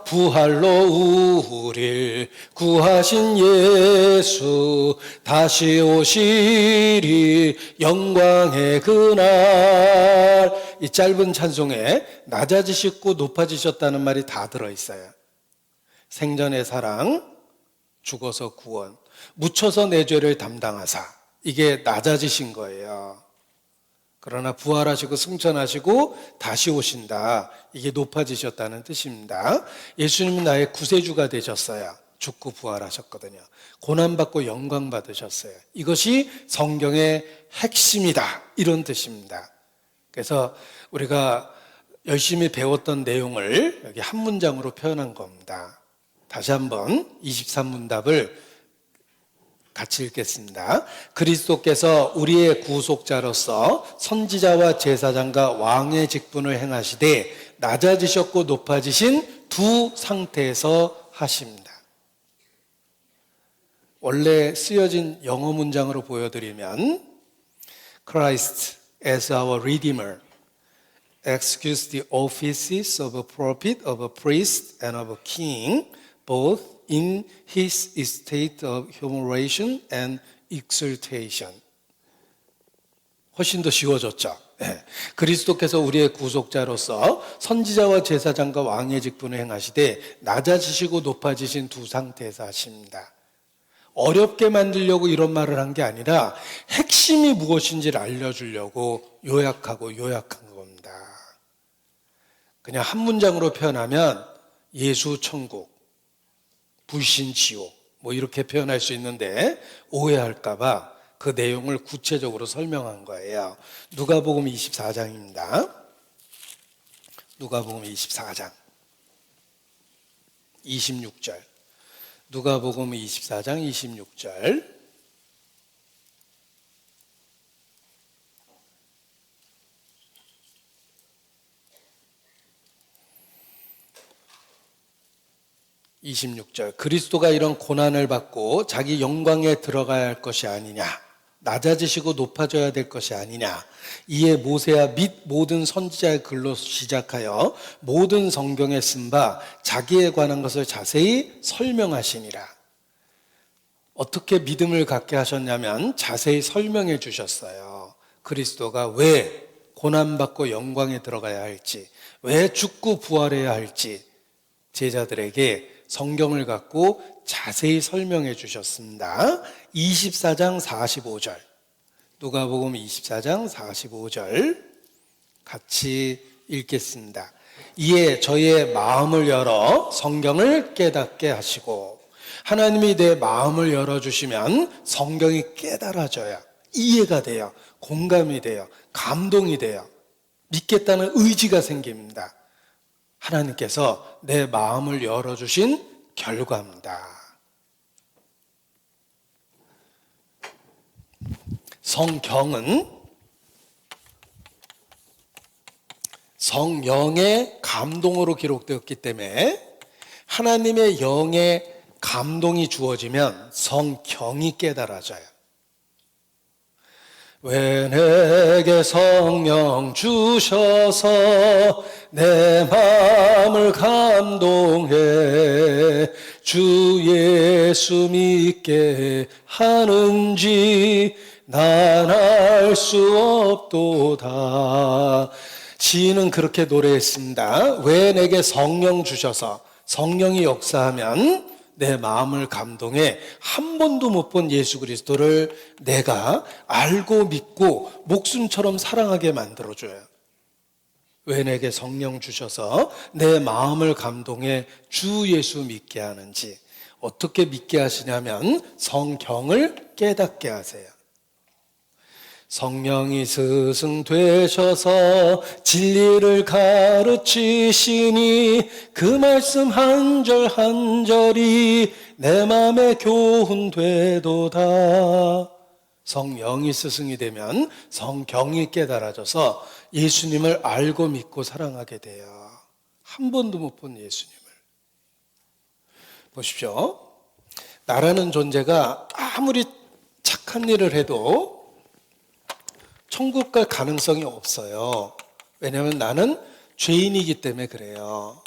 부활로 우릴 구하신 예수 다시 오시리 영광의 그날. 이 짧은 찬송에 낮아지셨고 높아지셨다는 말이 다 들어있어요. 생전의 사랑 죽어서 구원 묻혀서 내 죄를 담당하사, 이게 낮아지신 거예요. 그러나 부활하시고 승천하시고 다시 오신다, 이게 높아지셨다는 뜻입니다. 예수님은 나의 구세주가 되셨어요. 죽고 부활하셨거든요. 고난받고 영광 받으셨어요. 이것이 성경의 핵심이다, 이런 뜻입니다. 그래서 우리가 열심히 배웠던 내용을 여기 한 문장으로 표현한 겁니다. 다시 한번 23문답을 같이 읽겠습니다. 그리스도께서 우리의 구속자로서 선지자와 제사장과 왕의 직분을 행하시되 낮아지셨고 높아지신 두 상태에서 하십니다. 원래 쓰여진 영어 문장으로 보여드리면 Christ as our Redeemer executes the offices of a prophet, of a priest, and of a king, both in his state of humiliation and exaltation. 훨씬 더 쉬워졌죠. 네. 그리스도께서 우리의 구속자로서 선지자와 제사장과 왕의 직분을 행하시되 낮아지시고 높아지신 두 상태에서 하십니다. 어렵게 만들려고 이런 말을 한 게 아니라 핵심이 무엇인지를 알려주려고 요약한 겁니다. 그냥 한 문장으로 표현하면 예수 천국, 불신 지옥 뭐 이렇게 표현할 수 있는데 오해할까 봐 그 내용을 구체적으로 설명한 거예요. 누가복음 24장입니다. 누가복음 24장 26절. 누가복음 24장 26절. 그리스도가 이런 고난을 받고 자기 영광에 들어가야 할 것이 아니냐, 낮아지시고 높아져야 될 것이 아니냐, 이에 모세와 및 모든 선지자의 글로 시작하여 모든 성경에 쓴 바 자기에 관한 것을 자세히 설명하시니라. 어떻게 믿음을 갖게 하셨냐면 자세히 설명해 주셨어요. 그리스도가 왜 고난받고 영광에 들어가야 할지, 왜 죽고 부활해야 할지 제자들에게 성경을 갖고 자세히 설명해 주셨습니다. 24장 45절. 누가복음 24장 45절 같이 읽겠습니다. 이에 저희의 마음을 열어 성경을 깨닫게 하시고, 하나님이 내 마음을 열어주시면 성경이 깨달아져야 이해가 돼요. 공감이 돼요. 감동이 돼요. 믿겠다는 의지가 생깁니다. 하나님께서 내 마음을 열어주신 결과입니다. 성경은 성령의 감동으로 기록되었기 때문에 하나님의 영의 감동이 주어지면 성경이 깨달아져요. 왜 내게 성령 주셔서 내 마음을 감동해 주 예수 믿게 하는지 난 알 수 없도다. 시인은 그렇게 노래했습니다. 왜 내게 성령 주셔서, 성령이 역사하면 내 마음을 감동해 한 번도 못 본 예수 그리스도를 내가 알고 믿고 목숨처럼 사랑하게 만들어줘요. 왜 내게 성령 주셔서 내 마음을 감동해 주 예수 믿게 하는지. 어떻게 믿게 하시냐면 성경을 깨닫게 하세요. 성령이 스승 되셔서 진리를 가르치시니 그 말씀 한 절 한 절이 내 마음에 교훈되도다. 성령이 스승이 되면 성경이 깨달아져서 예수님을 알고 믿고 사랑하게 돼요. 한 번도 못 본 예수님을. 보십시오. 나라는 존재가 아무리 착한 일을 해도 천국 갈 가능성이 없어요. 왜냐하면 나는 죄인이기 때문에 그래요.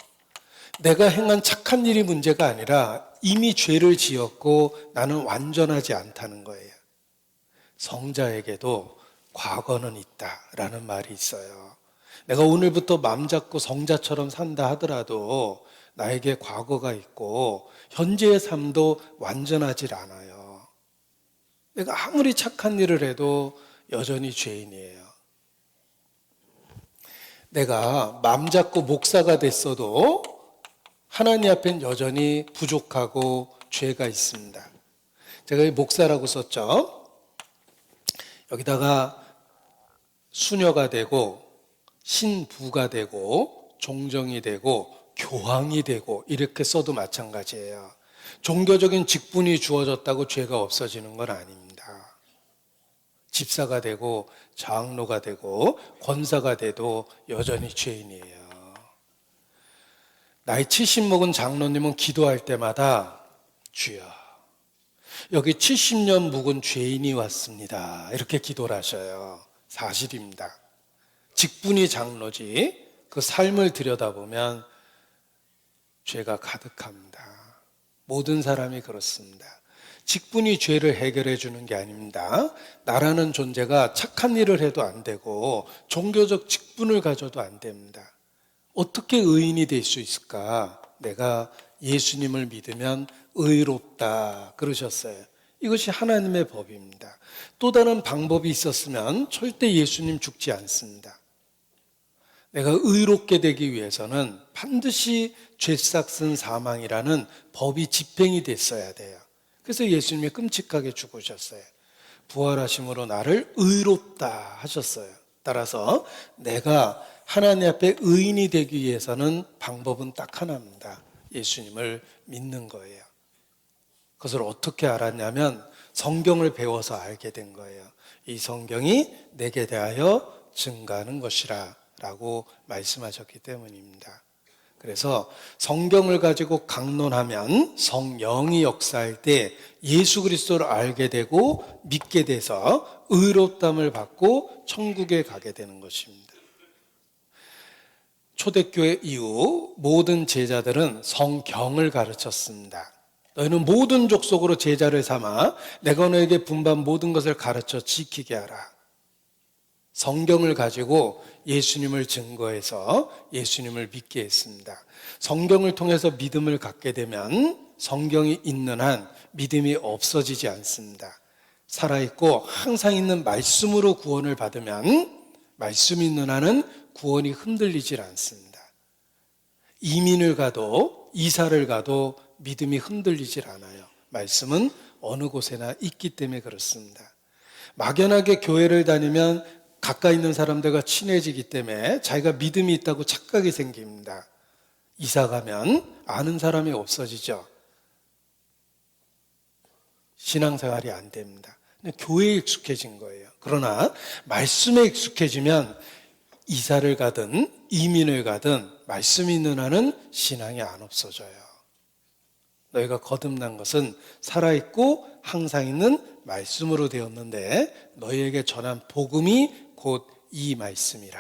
내가 행한 착한 일이 문제가 아니라 이미 죄를 지었고 나는 완전하지 않다는 거예요. 성자에게도 과거는 있다라는 말이 있어요. 내가 오늘부터 맘 잡고 성자처럼 산다 하더라도 나에게 과거가 있고 현재의 삶도 완전하지 않아요. 내가 아무리 착한 일을 해도 여전히 죄인이에요. 내가 맘 잡고 목사가 됐어도 하나님 앞엔 여전히 부족하고 죄가 있습니다. 제가 이 목사라고 썼죠. 여기다가 수녀가 되고 신부가 되고 종정이 되고 교황이 되고 이렇게 써도 마찬가지예요. 종교적인 직분이 주어졌다고 죄가 없어지는 건 아닙니다. 집사가 되고 장로가 되고 권사가 돼도 여전히 죄인이에요. 나이 70 먹은 장로님은 기도할 때마다 주여, 여기 70년 묵은 죄인이 왔습니다, 이렇게 기도를 하셔요. 사실입니다. 직분이 장로지 그 삶을 들여다보면 죄가 가득합니다. 모든 사람이 그렇습니다. 직분이 죄를 해결해 주는 게 아닙니다. 나라는 존재가 착한 일을 해도 안 되고 종교적 직분을 가져도 안 됩니다. 어떻게 의인이 될 수 있을까? 내가 예수님을 믿으면 의롭다 그러셨어요. 이것이 하나님의 법입니다. 또 다른 방법이 있었으면 절대 예수님 죽지 않습니다. 내가 의롭게 되기 위해서는 반드시 죄싹슨 사망이라는 법이 집행이 됐어야 돼요. 그래서 예수님이 끔찍하게 죽으셨어요. 부활하심으로 나를 의롭다 하셨어요. 따라서 내가 하나님 앞에 의인이 되기 위해서는 방법은 딱 하나입니다. 예수님을 믿는 거예요. 그것을 어떻게 알았냐면 성경을 배워서 알게 된 거예요. 이 성경이 내게 대하여 증가하는 것이라 라고 말씀하셨기 때문입니다. 그래서 성경을 가지고 강론하면 성령이 역사할 때 예수 그리스도를 알게 되고 믿게 돼서 의롭다함을 받고 천국에 가게 되는 것입니다. 초대교회 이후 모든 제자들은 성경을 가르쳤습니다. 너희는 모든 족속으로 제자를 삼아 내가 너에게 분반 모든 것을 가르쳐 지키게 하라. 성경을 가지고 예수님을 증거해서 예수님을 믿게 했습니다. 성경을 통해서 믿음을 갖게 되면 성경이 있는 한 믿음이 없어지지 않습니다. 살아있고 항상 있는 말씀으로 구원을 받으면 말씀이 있는 한은 구원이 흔들리질 않습니다. 이민을 가도 이사를 가도 믿음이 흔들리질 않아요. 말씀은 어느 곳에나 있기 때문에 그렇습니다. 막연하게 교회를 다니면 가까이 있는 사람들과 친해지기 때문에 자기가 믿음이 있다고 착각이 생깁니다. 이사 가면 아는 사람이 없어지죠. 신앙생활이 안 됩니다. 교회에 익숙해진 거예요. 그러나 말씀에 익숙해지면 이사를 가든 이민을 가든 말씀이 있는 한은 신앙이 안 없어져요. 너희가 거듭난 것은 살아있고 항상 있는 말씀으로 되었는데 너희에게 전한 복음이 곧 이 말씀이라.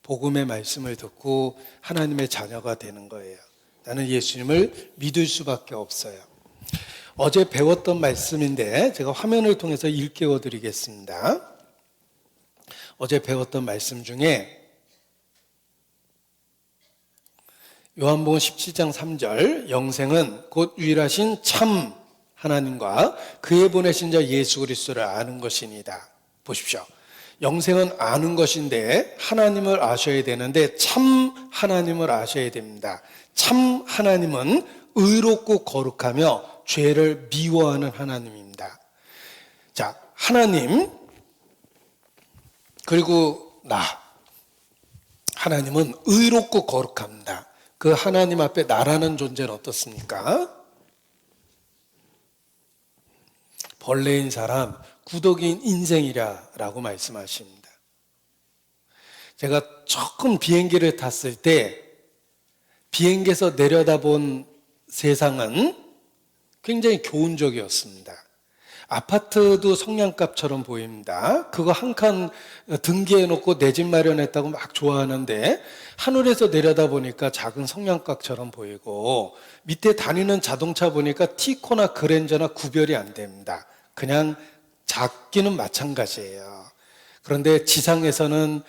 복음의 말씀을 듣고 하나님의 자녀가 되는 거예요. 나는 예수님을 믿을 수밖에 없어요. 어제 배웠던 말씀인데 제가 화면을 통해서 일깨워 드리겠습니다. 어제 배웠던 말씀 중에 요한복음 17장 3절 영생은 곧 유일하신 참 하나님과 그의 보내신 자 예수 그리스도를 아는 것이니다. 보십시오. 영생은 아는 것인데 하나님을 아셔야 되는데 참 하나님을 아셔야 됩니다. 참 하나님은 의롭고 거룩하며 죄를 미워하는 하나님입니다. 자, 하나님 그리고 나 하나님은 의롭고 거룩합니다. 그 하나님 앞에 나라는 존재는 어떻습니까? 벌레인 사람, 구더기인 인생이라 라고 말씀하십니다. 제가 조금 비행기를 탔을 때 비행기에서 내려다본 세상은 굉장히 교훈적이었습니다. 아파트도 성냥갑처럼 보입니다. 그거 한 칸 등기해 놓고 내 집 마련했다고 막 좋아하는데 하늘에서 내려다 보니까 작은 성냥갑처럼 보이고 밑에 다니는 자동차 보니까 티코나 그랜저나 구별이 안 됩니다. 그냥 작기는 마찬가지예요. 그런데 지상에서는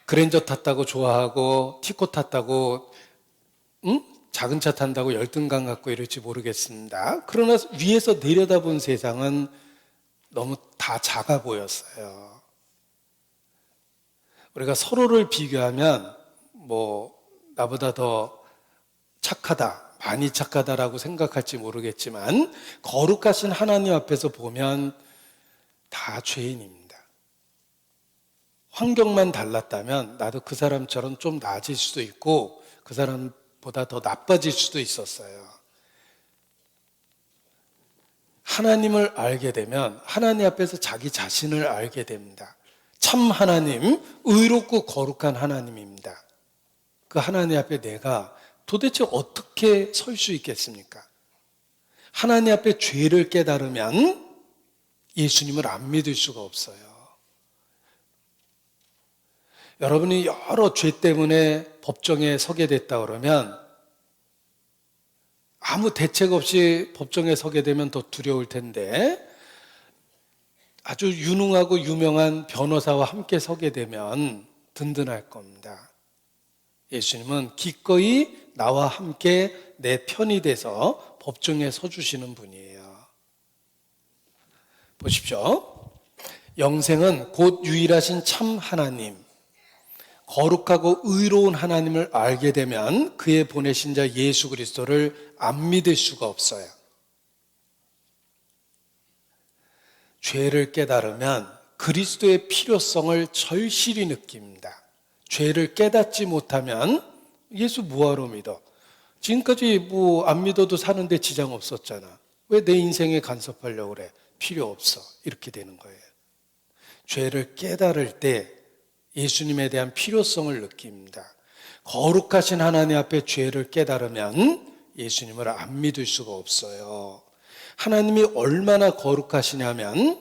그랜저 탔다고 좋아하고 티코 탔다고 작은 차 탄다고 열등감 갖고 이럴지 모르겠습니다. 그러나 위에서 내려다본 세상은 너무 다 작아 보였어요. 우리가 서로를 비교하면 나보다 더 착하다, 많이 착하다라고 생각할지 모르겠지만 거룩하신 하나님 앞에서 보면 다 죄인입니다. 환경만 달랐다면 나도 그 사람처럼 좀 나아질 수도 있고 그 사람보다 더 나빠질 수도 있었어요. 하나님을 알게 되면 하나님 앞에서 자기 자신을 알게 됩니다. 참 하나님, 의롭고 거룩한 하나님입니다. 그 하나님 앞에 내가 도대체 어떻게 설 수 있겠습니까? 하나님 앞에 죄를 깨달으면 예수님을 안 믿을 수가 없어요. 여러분이 여러 죄 때문에 법정에 서게 됐다 그러면 아무 대책 없이 법정에 서게 되면 더 두려울 텐데 아주 유능하고 유명한 변호사와 함께 서게 되면 든든할 겁니다. 예수님은 기꺼이 나와 함께 내 편이 돼서 법정에 서주시는 분이에요. 보십시오. 영생은 곧 유일하신 참 하나님, 거룩하고 의로운 하나님을 알게 되면 그의 보내신 자 예수 그리스도를 안 믿을 수가 없어요. 죄를 깨달으면 그리스도의 필요성을 절실히 느낍니다. 죄를 깨닫지 못하면 예수 뭐하러 믿어? 지금까지 안 믿어도 사는데 지장 없었잖아. 왜 내 인생에 간섭하려고 그래? 필요 없어. 이렇게 되는 거예요. 죄를 깨달을 때 예수님에 대한 필요성을 느낍니다. 거룩하신 하나님 앞에 죄를 깨달으면 예수님을 안 믿을 수가 없어요. 하나님이 얼마나 거룩하시냐면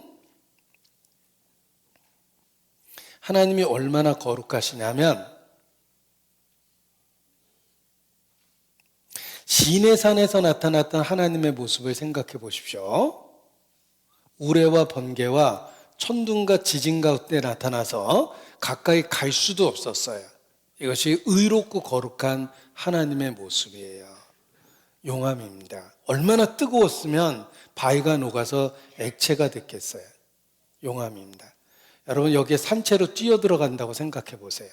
시내산에서 나타났던 하나님의 모습을 생각해 보십시오. 우레와 번개와 천둥과 지진 가운데 나타나서 가까이 갈 수도 없었어요. 이것이 의롭고 거룩한 하나님의 모습이에요. 용암입니다. 얼마나 뜨거웠으면 바위가 녹아서 액체가 됐겠어요. 용암입니다. 여러분 여기에 산채로 뛰어들어간다고 생각해 보세요.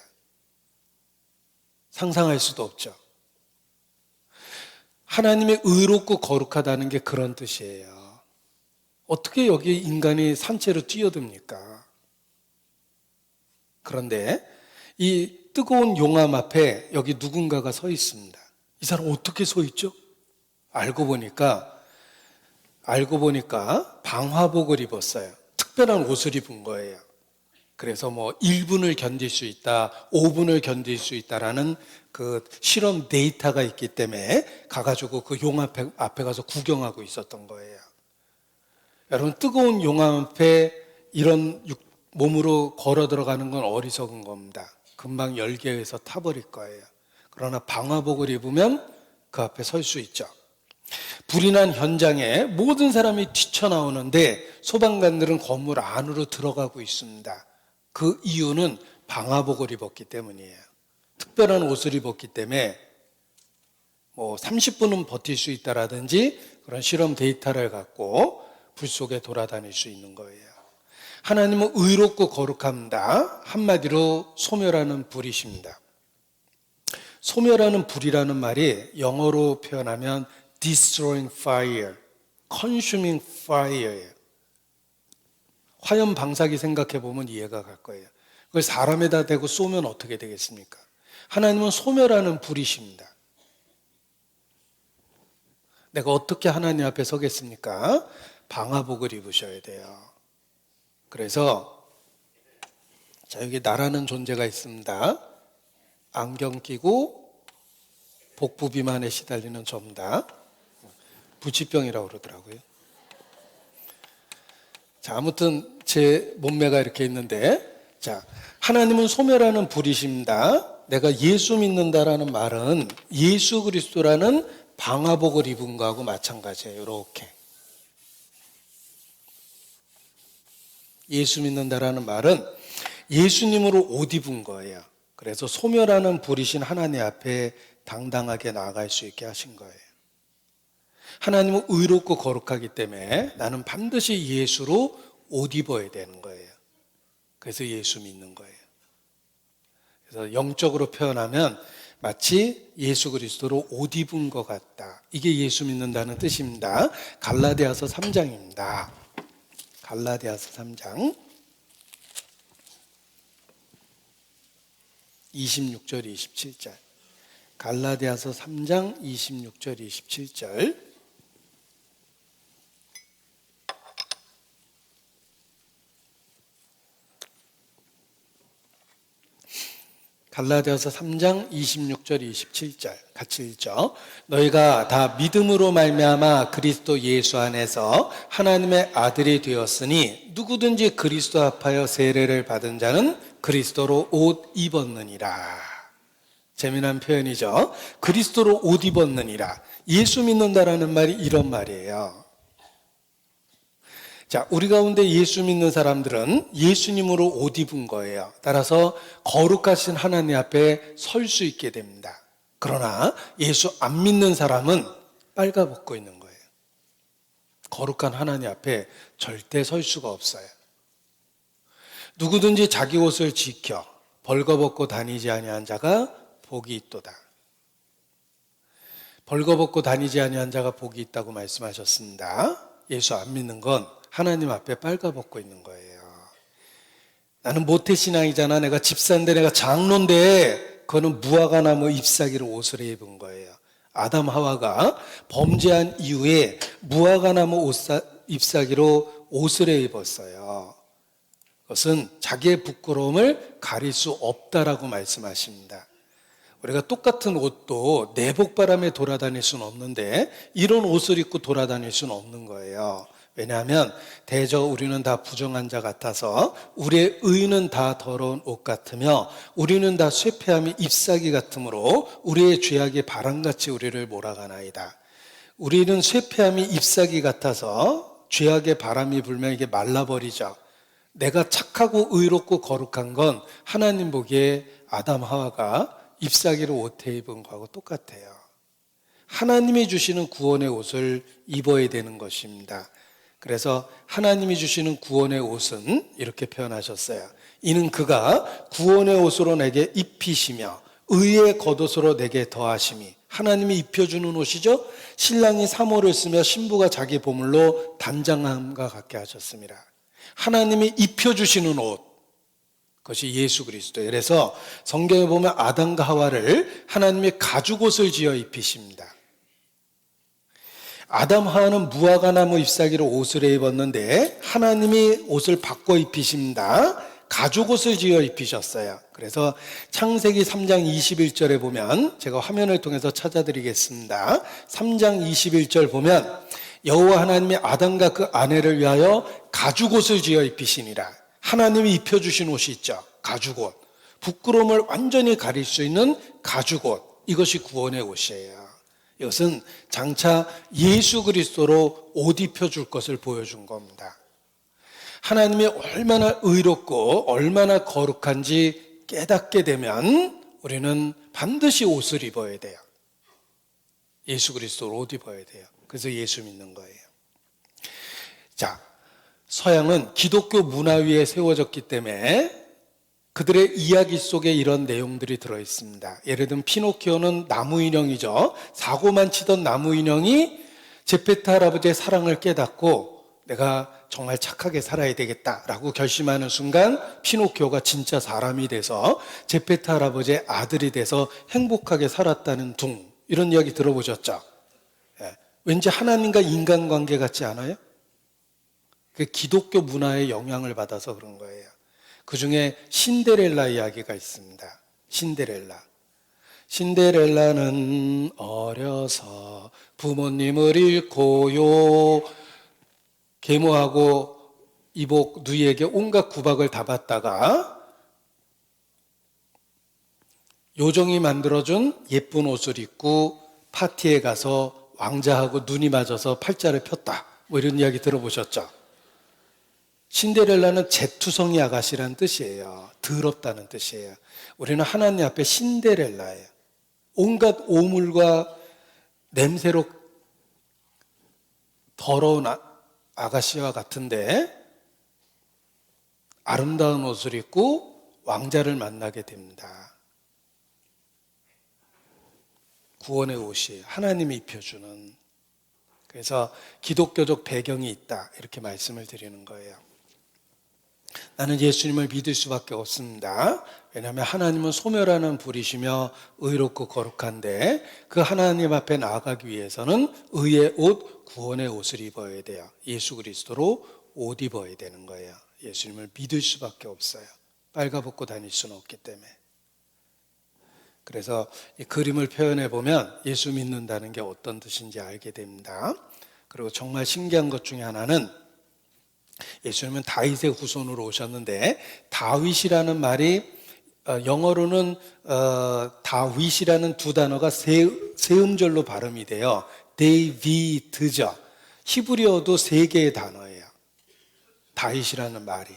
상상할 수도 없죠. 하나님의 의롭고 거룩하다는 게 그런 뜻이에요. 어떻게 여기 인간이 산채로 뛰어듭니까? 그런데 이 뜨거운 용암 앞에 여기 누군가가 서 있습니다. 이 사람 어떻게 서 있죠? 알고 보니까 방화복을 입었어요. 특별한 옷을 입은 거예요. 그래서 1분을 견딜 수 있다, 5분을 견딜 수 있다라는 그 실험 데이터가 있기 때문에 가가지고 그 용암 앞에 가서 구경하고 있었던 거예요. 여러분 뜨거운 용암 앞에 이런 몸으로 걸어 들어가는 건 어리석은 겁니다. 금방 열기에서 타버릴 거예요. 그러나 방화복을 입으면 그 앞에 설 수 있죠. 불이 난 현장에 모든 사람이 뛰쳐나오는데 소방관들은 건물 안으로 들어가고 있습니다. 그 이유는 방화복을 입었기 때문이에요. 특별한 옷을 입었기 때문에 30분은 버틸 수 있다라든지 그런 실험 데이터를 갖고 불 속에 돌아다닐 수 있는 거예요. 하나님은 의롭고 거룩합니다. 한마디로 소멸하는 불이십니다. 소멸하는 불이라는 말이 영어로 표현하면 destroying fire, consuming fire예요. 화염 방사기 생각해 보면 이해가 갈 거예요. 그걸 사람에다 대고 쏘면 어떻게 되겠습니까? 하나님은 소멸하는 불이십니다. 내가 어떻게 하나님 앞에 서겠습니까? 방화복을 입으셔야 돼요. 그래서 여기 나라는 존재가 있습니다. 안경 끼고 복부 비만에 시달리는 점다. 부치병이라고 그러더라고요. 자, 아무튼 제 몸매가 이렇게 있는데, 자, 하나님은 소멸하는 불이십니다. 내가 예수 믿는다라는 말은 예수 그리스도라는 방화복을 입은 거하고 마찬가지예요. 이렇게. 예수 믿는다라는 말은 예수님으로 옷 입은 거예요. 그래서 소멸하는 불이신 하나님 앞에 당당하게 나아갈 수 있게 하신 거예요. 하나님은 의롭고 거룩하기 때문에 나는 반드시 예수로 옷 입어야 되는 거예요. 그래서 예수 믿는 거예요. 그래서 영적으로 표현하면 마치 예수 그리스도로 옷 입은 것 같다. 이게 예수 믿는다는 뜻입니다. 갈라디아서 3장입니다. 갈라디아서 3장. 26절, 27절. 갈라디아서 3장 26절, 27절. 갈라디아서 3장 26절 27절 같이 읽죠. 너희가 다 믿음으로 말미암아 그리스도 예수 안에서 하나님의 아들이 되었으니 누구든지 그리스도 합하여 세례를 받은 자는 그리스도로 옷 입었느니라. 재미난 표현이죠. 그리스도로 옷 입었느니라. 예수 믿는다라는 말이 이런 말이에요. 자, 우리 가운데 예수 믿는 사람들은 예수님으로 옷 입은 거예요. 따라서 거룩하신 하나님 앞에 설 수 있게 됩니다. 그러나 예수 안 믿는 사람은 빨가벗고 있는 거예요. 거룩한 하나님 앞에 절대 설 수가 없어요. 누구든지 자기 옷을 지켜 벌거벗고 다니지 아니한 자가 복이 있도다. 벌거벗고 다니지 아니한 자가 복이 있다고 말씀하셨습니다. 예수 안 믿는 건 하나님 앞에 빨가벗고 있는 거예요. 나는 모태신앙이잖아. 내가 집사인데, 내가 장로인데, 그거는 무화과 나무 잎사귀로 옷을 입은 거예요. 아담 하와가 범죄한 이후에 무화과 나무 잎사귀로 옷을 입었어요. 그것은 자기의 부끄러움을 가릴 수 없다라고 말씀하십니다. 우리가 똑같은 옷도 내복바람에 돌아다닐 수는 없는데 이런 옷을 입고 돌아다닐 수는 없는 거예요. 왜냐하면 대저 우리는 다 부정한 자 같아서 우리의 의는 다 더러운 옷 같으며 우리는 다 쇠폐함이 잎사귀 같으므로 우리의 죄악이 바람같이 우리를 몰아가나이다. 우리는 쇠폐함이 잎사귀 같아서 죄악의 바람이 불면 이게 말라버리죠. 내가 착하고 의롭고 거룩한 건 하나님 보기에 아담 하와가 잎사귀로 옷에 입은 거하고 똑같아요. 하나님이 주시는 구원의 옷을 입어야 되는 것입니다. 그래서 하나님이 주시는 구원의 옷은 이렇게 표현하셨어요. 이는 그가 구원의 옷으로 내게 입히시며 의의 겉옷으로 내게 더하심이. 하나님이 입혀주는 옷이죠. 신랑이 사모를 쓰며 신부가 자기 보물로 단장함과 같게 하셨습니다. 하나님이 입혀주시는 옷, 그것이 예수 그리스도예요. 그래서 성경에 보면 아담과 하와를 하나님이 가죽옷을 지어 입히십니다. 아담 하와는 무화과 나무 잎사귀로 옷을 입었는데 하나님이 옷을 바꿔 입히십니다. 가죽옷을 지어 입히셨어요. 그래서 창세기 3장 21절에 보면 제가 화면을 통해서 찾아드리겠습니다. 3장 21절 보면 여호와 하나님이 아담과 그 아내를 위하여 가죽옷을 지어 입히시니라. 하나님이 입혀주신 옷이 있죠. 가죽옷. 부끄러움을 완전히 가릴 수 있는 가죽옷. 이것이 구원의 옷이에요. 이것은 장차 예수 그리스도로 옷 입혀줄 것을 보여준 겁니다. 하나님이 얼마나 의롭고 얼마나 거룩한지 깨닫게 되면 우리는 반드시 옷을 입어야 돼요. 예수 그리스도로 옷 입어야 돼요. 그래서 예수 믿는 거예요. 자, 서양은 기독교 문화 위에 세워졌기 때문에 그들의 이야기 속에 이런 내용들이 들어있습니다. 예를 들면 피노키오는 나무 인형이죠. 사고만 치던 나무 인형이 제페트 할아버지의 사랑을 깨닫고 내가 정말 착하게 살아야 되겠다라고 결심하는 순간 피노키오가 진짜 사람이 돼서 제페트 할아버지의 아들이 돼서 행복하게 살았다는 둥, 이런 이야기 들어보셨죠? 예. 왠지 하나님과 인간관계 같지 않아요? 그 기독교 문화의 영향을 받아서 그런 거예요. 그 중에 신데렐라 이야기가 있습니다. 신데렐라는 어려서 부모님을 잃고요, 계모하고 이복 누이에게 온갖 구박을 다 받다가 요정이 만들어준 예쁜 옷을 입고 파티에 가서 왕자하고 눈이 맞아서 팔자를 폈다. 뭐 이런 이야기 들어보셨죠? 신데렐라는 재투성이 아가씨라는 뜻이에요. 더럽다는 뜻이에요. 우리는 하나님 앞에 신데렐라예요. 온갖 오물과 냄새로 더러운 아가씨와 같은데 아름다운 옷을 입고 왕자를 만나게 됩니다. 구원의 옷이 하나님이 입혀주는. 그래서 기독교적 배경이 있다, 이렇게 말씀을 드리는 거예요. 나는 예수님을 믿을 수밖에 없습니다. 왜냐하면 하나님은 소멸하는 불이시며 의롭고 거룩한데 그 하나님 앞에 나아가기 위해서는 의의 옷, 구원의 옷을 입어야 돼요. 예수 그리스도로 옷 입어야 되는 거예요. 예수님을 믿을 수밖에 없어요. 빨가벗고 다닐 수는 없기 때문에. 그래서 이 그림을 표현해 보면 예수 믿는다는 게 어떤 뜻인지 알게 됩니다. 그리고 정말 신기한 것 중에 하나는 예수님은 다윗의 후손으로 오셨는데 다윗이라는 말이 영어로는 다윗이라는 두 단어가 세 음절로 발음이 돼요. 데이비드죠. 히브리어도 세 개의 단어예요. 다윗이라는 말이.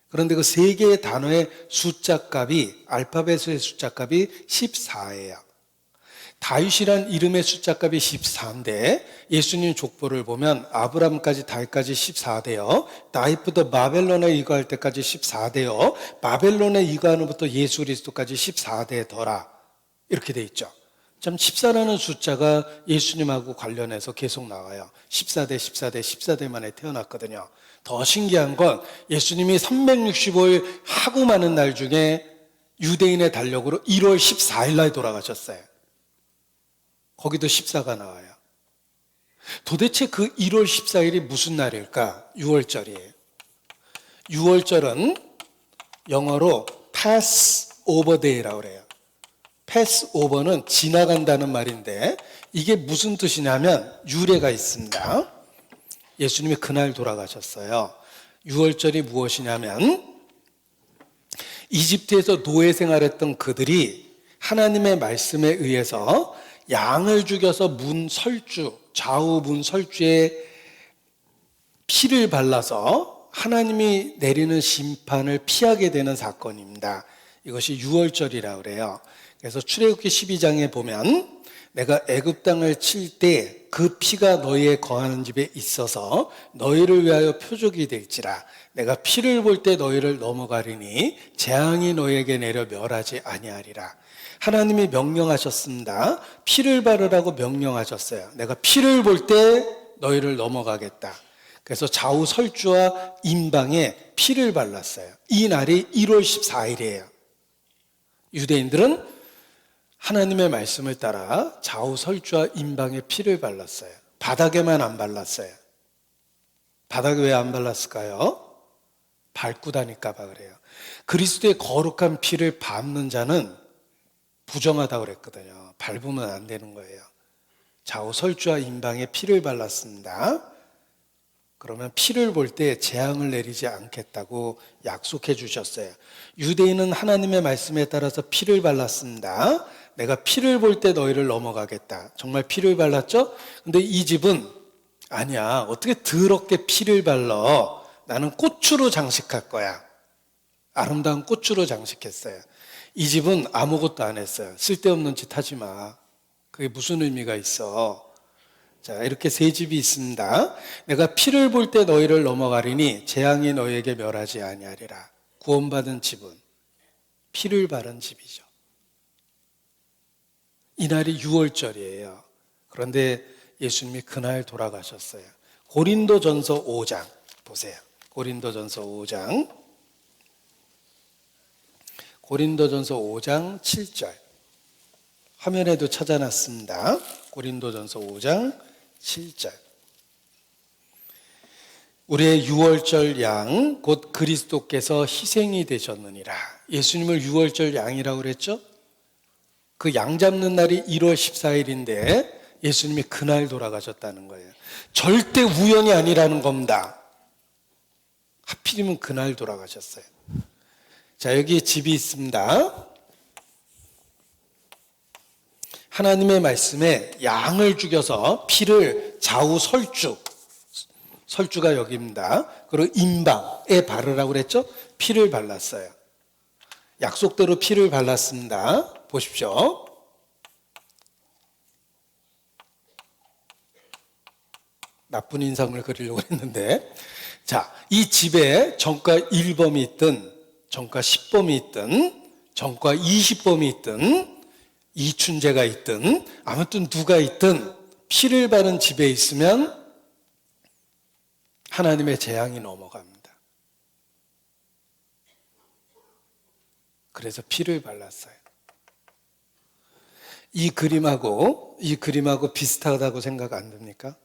그런데 그 세 개의 단어의 숫자 값이 알파벳의 숫자 값이 14예요. 다윗이란 이름의 숫자 값이 14인데 예수님 족보를 보면 아브람까지 다윗까지 14대요. 다윗부터 바벨론에 이거할 때까지 14대요. 바벨론에 이거하는부터 예수 그리스도까지 14대 더라. 이렇게 돼 있죠. 참 14라는 숫자가 예수님하고 관련해서 계속 나와요. 14대, 14대, 14대 만에 태어났거든요. 더 신기한 건 예수님이 365일 하고 많은 날 중에 유대인의 달력으로 1월 14일 날 돌아가셨어요. 거기도 14가 나와요. 도대체 그 1월 14일이 무슨 날일까? 6월절이에요. 6월절은 영어로 Passover Day라고 그래요. Passover는 지나간다는 말인데 이게 무슨 뜻이냐면 유래가 있습니다. 예수님이 그날 돌아가셨어요. 6월절이 무엇이냐면 이집트에서 노예 생활했던 그들이 하나님의 말씀에 의해서 양을 죽여서 문설주, 좌우 문설주에 피를 발라서 하나님이 내리는 심판을 피하게 되는 사건입니다. 이것이 6월절이라고 그래요. 그래서 출애굽기 12장에 보면 내가 애굽 땅을 칠 때 그 피가 너희의 거하는 집에 있어서 너희를 위하여 표적이 될지라 내가 피를 볼 때 너희를 넘어가리니 재앙이 너희에게 내려 멸하지 아니하리라. 하나님이 명령하셨습니다. 피를 바르라고 명령하셨어요. 내가 피를 볼 때 너희를 넘어가겠다. 그래서 좌우 설주와 임방에 피를 발랐어요. 이 날이 1월 14일이에요. 유대인들은 하나님의 말씀을 따라 좌우 설주와 임방에 피를 발랐어요. 바닥에만 안 발랐어요. 바닥에 왜 안 발랐을까요? 밟고 다닐까 봐 그래요. 그리스도의 거룩한 피를 밟는 자는 부정하다고 그랬거든요. 밟으면 안 되는 거예요. 좌우 설주와 임방에 피를 발랐습니다. 그러면 피를 볼 때 재앙을 내리지 않겠다고 약속해 주셨어요. 유대인은 하나님의 말씀에 따라서 피를 발랐습니다. 내가 피를 볼 때 너희를 넘어가겠다. 정말 피를 발랐죠? 근데 이 집은 아니야. 어떻게 더럽게 피를 발라? 나는 꽃으로 장식할 거야. 아름다운 꽃으로 장식했어요. 이 집은 아무것도 안 했어요. 쓸데없는 짓 하지 마. 그게 무슨 의미가 있어? 자, 이렇게 세 집이 있습니다. 내가 피를 볼 때 너희를 넘어가리니 재앙이 너희에게 멸하지 아니하리라. 구원받은 집은 피를 바른 집이죠. 이날이 6월절이에요. 그런데 예수님이 그날 돌아가셨어요. 고린도전서 5장 보세요. 고린도전서 5장 7절 화면에도 찾아놨습니다. 고린도전서 5장 7절 우리의 6월절 양 곧 그리스도께서 희생이 되셨느니라. 예수님을 6월절 양이라고 그랬죠? 그 양 잡는 날이 1월 14일인데 예수님이 그날 돌아가셨다는 거예요. 절대 우연이 아니라는 겁니다. 하필이면 그날 돌아가셨어요. 자, 여기 집이 있습니다. 하나님의 말씀에 양을 죽여서 피를 좌우 설주가 여기입니다. 그리고 임방에 바르라고 그랬죠? 피를 발랐어요. 약속대로 피를 발랐습니다. 보십시오. 나쁜 인상을 그리려고 했는데, 자, 이 집에 정가 1범이 있든 정가 10범이 있든 정가 20범이 있든 이춘재가 있든 아무튼 누가 있든 피를 바른 집에 있으면 하나님의 재앙이 넘어갑니다. 그래서 피를 발랐어요. 이 그림하고 비슷하다고 생각 안 듭니까?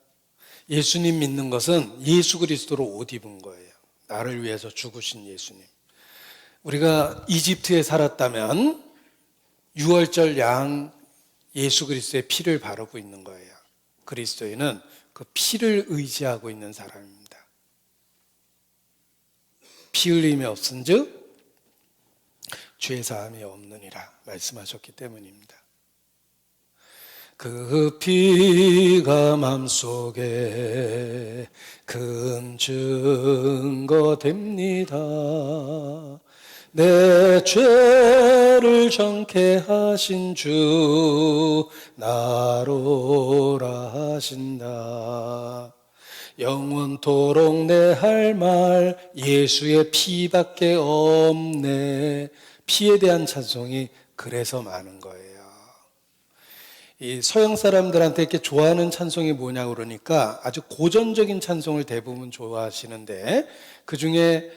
예수님 믿는 것은 예수 그리스도로 옷 입은 거예요. 나를 위해서 죽으신 예수님. 우리가 이집트에 살았다면 6월절 양 예수 그리스도의 피를 바르고 있는 거예요. 그리스도인은 그 피를 의지하고 있는 사람입니다. 피 흘림이 없은즉 죄 사함이 없느니라 말씀하셨기 때문입니다. 그 피가 맘속에 큰 증거 됩니다. 내 죄를 정케 하신 주 나로라 하신다. 영원토록 내 할 말 예수의 피밖에 없네. 피에 대한 찬송이 그래서 많은 거예요. 이 서양 사람들한테 이렇게 좋아하는 찬송이 뭐냐고 그러니까 아주 고전적인 찬송을 대부분 좋아하시는데 그 중에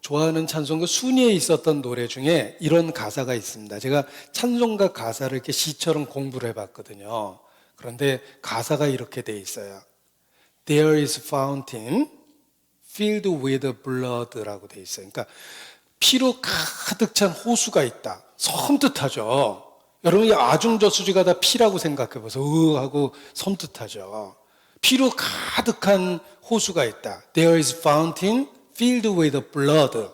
좋아하는 찬송 그 순위에 있었던 노래 중에 이런 가사가 있습니다. 제가 찬송가 가사를 이렇게 시처럼 공부를 해봤거든요. 그런데 가사가 이렇게 돼 있어요. There is a fountain filled with blood라고 돼 있어요. 그러니까 피로 가득 찬 호수가 있다. 섬뜩하죠. 여러분이 아중저수지가 다 피라고 생각해 보세요. 하고 섬뜩하죠. 피로 가득한 호수가 있다. There is a fountain filled with blood.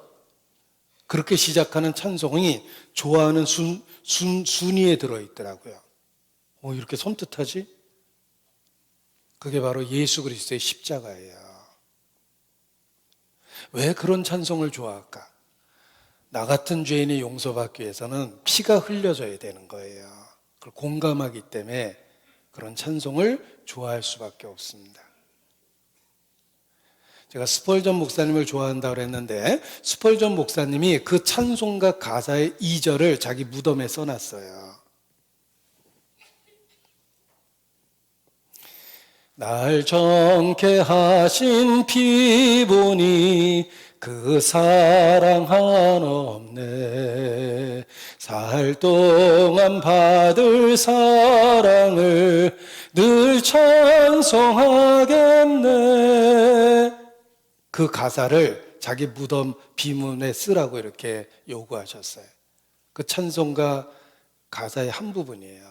그렇게 시작하는 찬송이 좋아하는 순위에 들어있더라고요. 이렇게 섬뜩하지? 그게 바로 예수 그리스도의 십자가예요. 왜 그런 찬송을 좋아할까? 나 같은 죄인이 용서받기 위해서는 피가 흘려져야 되는 거예요. 그걸 공감하기 때문에 그런 찬송을 좋아할 수밖에 없습니다. 제가 스펄전 목사님을 좋아한다고 그랬는데 스펄전 목사님이 그 찬송가 가사의 2절을 자기 무덤에 써놨어요. 날 정케 하신 피 보니 그 사랑 한없네. 살 동안 받을 사랑을 늘 찬송하겠네. 그 가사를 자기 무덤 비문에 쓰라고 이렇게 요구하셨어요. 그 찬송가 가사의 한 부분이에요.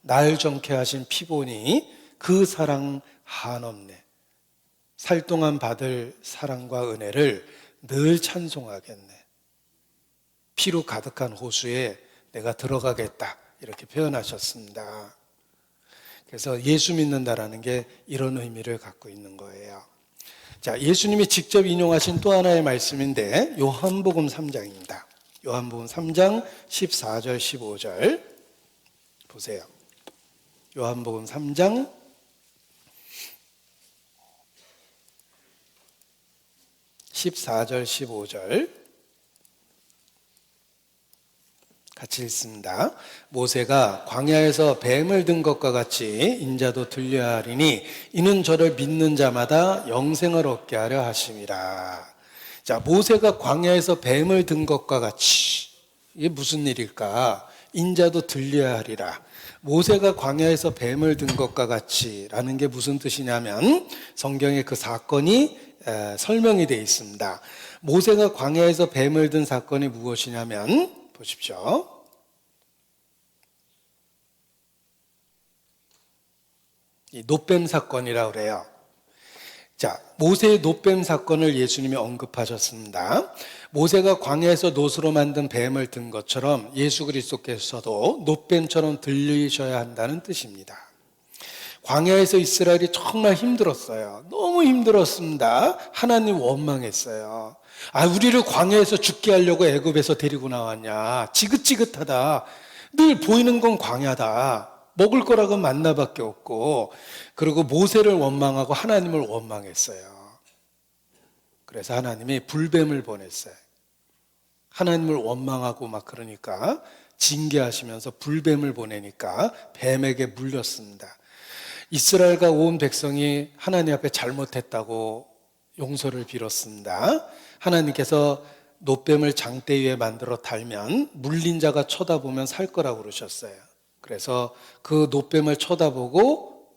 날 정케 하신 피 보니 그 사랑 한없네. 살 동안 받을 사랑과 은혜를 늘 찬송하겠네. 피로 가득한 호수에 내가 들어가겠다. 이렇게 표현하셨습니다. 그래서 예수 믿는다라는 게 이런 의미를 갖고 있는 거예요. 자, 예수님이 직접 인용하신 또 하나의 말씀인데 요한복음 3장입니다. 요한복음 3장 14절 15절 보세요. 요한복음 3장 14절 15절 같이 읽습니다. 모세가 광야에서 뱀을 든 것과 같이 인자도 들려야 하리니 이는 저를 믿는 자마다 영생을 얻게 하려 하심이라. 자, 모세가 광야에서 뱀을 든 것과 같이 이게 무슨 일일까? 인자도 들려야 하리라. 모세가 광야에서 뱀을 든 것과 같이 라는 게 무슨 뜻이냐면 성경에 그 사건이 설명이 되어 있습니다. 모세가 광야에서 뱀을 든 사건이 무엇이냐면 보십시오. 이 놋뱀 사건이라고 그래요. 자, 모세의 놋뱀 사건을 예수님이 언급하셨습니다. 모세가 광야에서 놋으로 만든 뱀을 든 것처럼 예수 그리스도께서도 놋뱀처럼 들리셔야 한다는 뜻입니다. 광야에서 이스라엘이 정말 힘들었어요. 너무 힘들었습니다. 하나님 원망했어요. 우리를 광야에서 죽게 하려고 애굽에서 데리고 나왔냐. 지긋지긋하다. 늘 보이는 건 광야다. 먹을 거라고 만나밖에 없고, 그리고 모세를 원망하고 하나님을 원망했어요. 그래서 하나님이 불뱀을 보냈어요. 하나님을 원망하고 막 그러니까 징계하시면서 불뱀을 보내니까 뱀에게 물렸습니다. 이스라엘과 온 백성이 하나님 앞에 잘못했다고 용서를 빌었습니다. 하나님께서 노뱀을 장대 위에 만들어 달면 물린 자가 쳐다보면 살 거라고 그러셨어요. 그래서 그 노뱀을 쳐다보고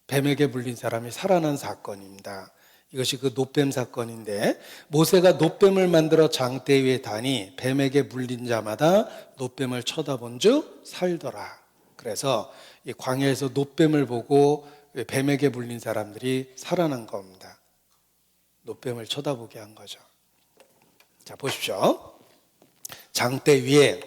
뱀에게 물린 사람이 살아난 사건입니다. 이것이 그 노뱀 사건인데, 모세가 노뱀을 만들어 장대 위에 다니 뱀에게 물린 자마다 노뱀을 쳐다본 즉 살더라. 그래서 이 광야에서 노뱀을 보고 뱀에게 물린 사람들이 살아난 겁니다. 노뱀을 쳐다보게 한 거죠. 자, 보십시오. 장대 위에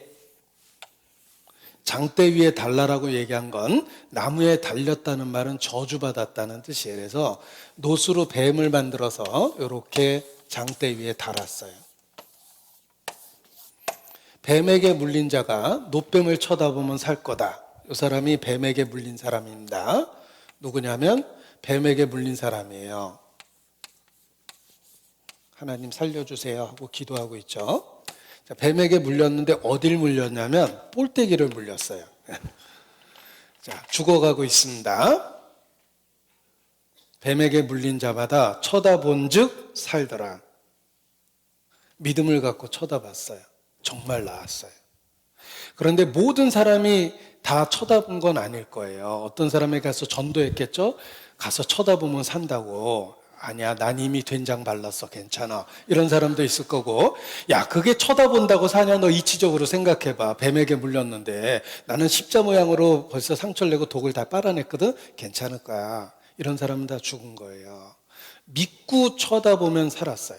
달라라고 얘기한 건 나무에 달렸다는 말은 저주받았다는 뜻이에요. 그래서 노수로 뱀을 만들어서 이렇게 장대 위에 달았어요. 뱀에게 물린 자가 노뱀을 쳐다보면 살 거다. 이 사람이 뱀에게 물린 사람입니다. 누구냐면 뱀에게 물린 사람이에요. 하나님 살려주세요 하고 기도하고 있죠. 자, 뱀에게 물렸는데 어딜 물렸냐면 볼때기를 물렸어요. 자, 죽어가고 있습니다. 뱀에게 물린 자마다 쳐다본 즉 살더라. 믿음을 갖고 쳐다봤어요. 정말 나았어요. 그런데 모든 사람이 다 쳐다본 건 아닐 거예요. 어떤 사람에게 가서 전도했겠죠? 가서 쳐다보면 산다고. 아니야, 난 이미 된장 발랐어, 괜찮아. 이런 사람도 있을 거고, 야, 그게 쳐다본다고 사냐? 너 이치적으로 생각해봐. 뱀에게 물렸는데 나는 십자 모양으로 벌써 상처를 내고 독을 다 빨아냈거든? 괜찮을 거야. 이런 사람은 다 죽은 거예요. 믿고 쳐다보면 살았어요.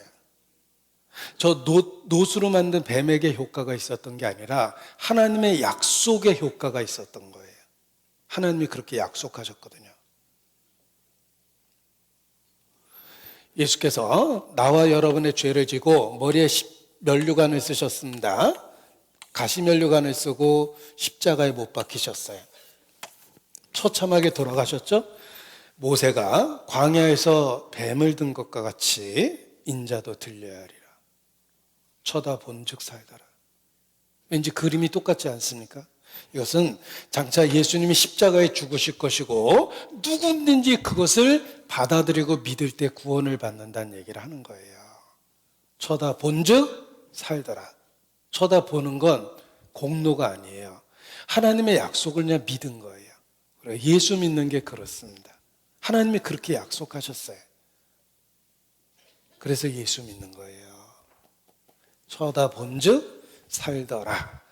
저 노수로 만든 뱀에게 효과가 있었던 게 아니라 하나님의 약속의 효과가 있었던 거예요. 하나님이 그렇게 약속하셨거든요. 예수께서 나와 여러분의 죄를 지고 머리에 면류관을 쓰셨습니다. 가시면류관을 쓰고 십자가에 못 박히셨어요. 처참하게 돌아가셨죠? 모세가 광야에서 뱀을 든 것과 같이 인자도 들려야 하리라. 쳐다본 즉 살더라. 왠지 그림이 똑같지 않습니까? 이것은 장차 예수님이 십자가에 죽으실 것이고 누구든지 그것을 받아들이고 믿을 때 구원을 받는다는 얘기를 하는 거예요. 쳐다본 즉 살더라. 쳐다보는 건 공로가 아니에요. 하나님의 약속을 그냥 믿은 거예요. 예수 믿는 게 그렇습니다. 하나님이 그렇게 약속하셨어요. 그래서 예수 믿는 거예요. 쳐다본 즉 살더라.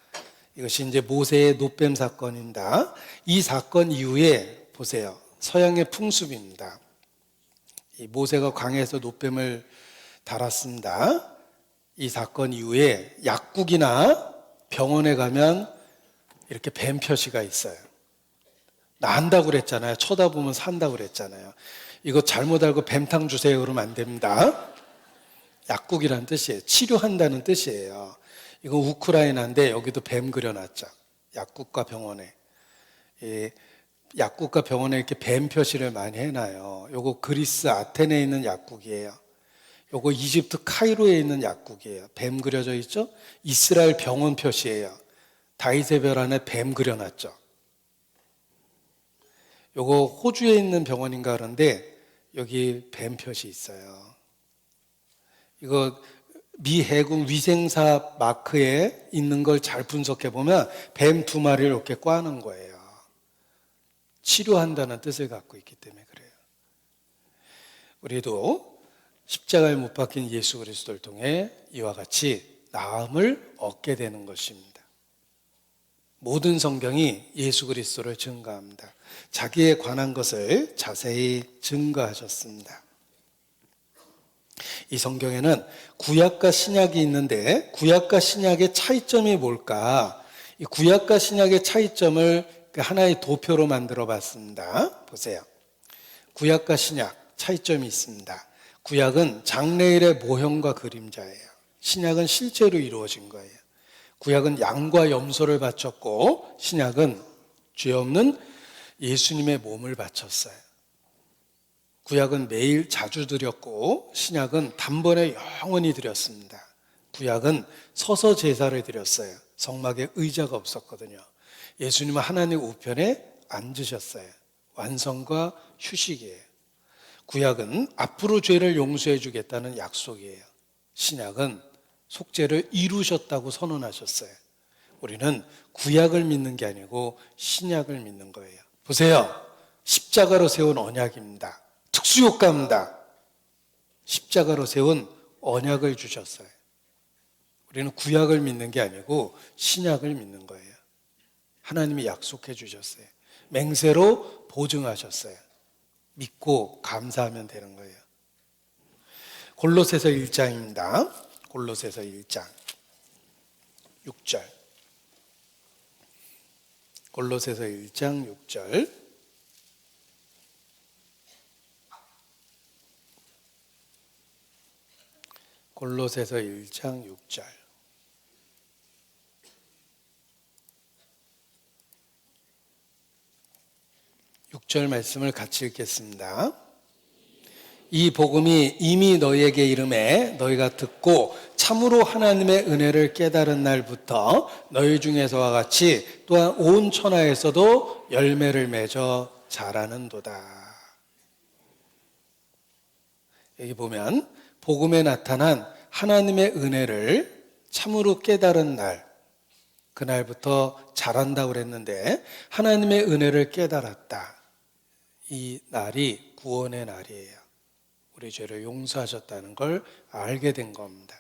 이것이 이제 모세의 노뱀 사건입니다. 이 사건 이후에 보세요. 서양의 풍습입니다. 이 모세가 광야에서 노뱀을 달았습니다. 이 사건 이후에 약국이나 병원에 가면 이렇게 뱀 표시가 있어요. 난다고 그랬잖아요. 쳐다보면 산다고 그랬잖아요. 이거 잘못 알고 뱀탕 주세요 그러면 안 됩니다. 약국이라는 뜻이에요. 치료한다는 뜻이에요. 이거 우크라이나인데 여기도 뱀 그려놨죠. 약국과 병원에. 약국과 병원에 이렇게 뱀 표시를 많이 해놔요. 요거 그리스 아테네에 있는 약국이에요. 요거 이집트 카이로에 있는 약국이에요. 뱀 그려져 있죠? 이스라엘 병원 표시예요. 다윗의 별 안에 뱀 그려놨죠. 요거 호주에 있는 병원인가 그런데 여기 뱀 표시 있어요. 이거 미 해군 위생사 마크에 있는 걸 잘 분석해 보면 뱀 2마리를 이렇게 꽈는 거예요. 치료한다는 뜻을 갖고 있기 때문에 그래요. 우리도 십자가에 못 박힌 예수 그리스도를 통해 이와 같이 나음을 얻게 되는 것입니다. 모든 성경이 예수 그리스도를 증거합니다. 자기에 관한 것을 자세히 증거하셨습니다. 이 성경에는 구약과 신약이 있는데 구약과 신약의 차이점이 뭘까? 이 구약과 신약의 차이점을 하나의 도표로 만들어 봤습니다. 보세요. 구약과 신약 차이점이 있습니다. 구약은 장래일의 모형과 그림자예요. 신약은 실제로 이루어진 거예요. 구약은 양과 염소를 바쳤고 신약은 죄 없는 예수님의 몸을 바쳤어요. 구약은 매일 자주 드렸고 신약은 단번에 영원히 드렸습니다. 구약은 서서 제사를 드렸어요. 성막에 의자가 없었거든요. 예수님은 하나님 우편에 앉으셨어요. 완성과 휴식이에요. 구약은 앞으로 죄를 용서해 주겠다는 약속이에요. 신약은 속죄를 이루셨다고 선언하셨어요. 우리는 구약을 믿는 게 아니고 신약을 믿는 거예요. 보세요. 십자가로 세운 언약입니다. 특수효과입니다. 십자가로 세운 언약을 주셨어요. 우리는 구약을 믿는 게 아니고 신약을 믿는 거예요. 하나님이 약속해 주셨어요. 맹세로 보증하셨어요. 믿고 감사하면 되는 거예요. 골로새서 1장입니다. 골로새서 1장 6절. 골로새서 1장 6절. 골로새서 1장 6절. 6절 말씀을 같이 읽겠습니다. 이 복음이 이미 너희에게 이름에 너희가 듣고 참으로 하나님의 은혜를 깨달은 날부터 너희 중에서와 같이 또한 온 천하에서도 열매를 맺어 자라는도다. 여기 보면 복음에 나타난 하나님의 은혜를 참으로 깨달은 날, 그날부터 자란다고 그랬는데 하나님의 은혜를 깨달았다. 이 날이 구원의 날이에요. 우리 죄를 용서하셨다는 걸 알게 된 겁니다.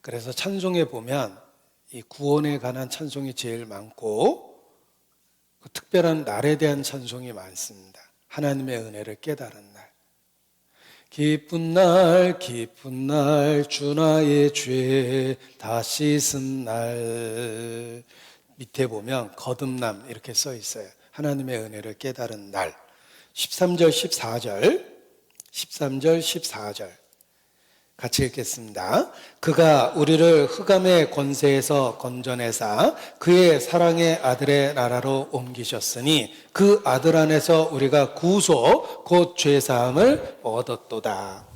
그래서 찬송에 보면 이 구원에 관한 찬송이 제일 많고 그 특별한 날에 대한 찬송이 많습니다. 하나님의 은혜를 깨달은 날. 기쁜 날 기쁜 날 주 나의 죄 다 씻은 날. 밑에 보면 거듭남 이렇게 써 있어요. 하나님의 은혜를 깨달은 날. 13절 14절 13절 14절 같이 읽겠습니다. 그가 우리를 흑암의 권세에서 건져내사 그의 사랑의 아들의 나라로 옮기셨으니 그 아들 안에서 우리가 구속 곧 죄사함을 얻었도다.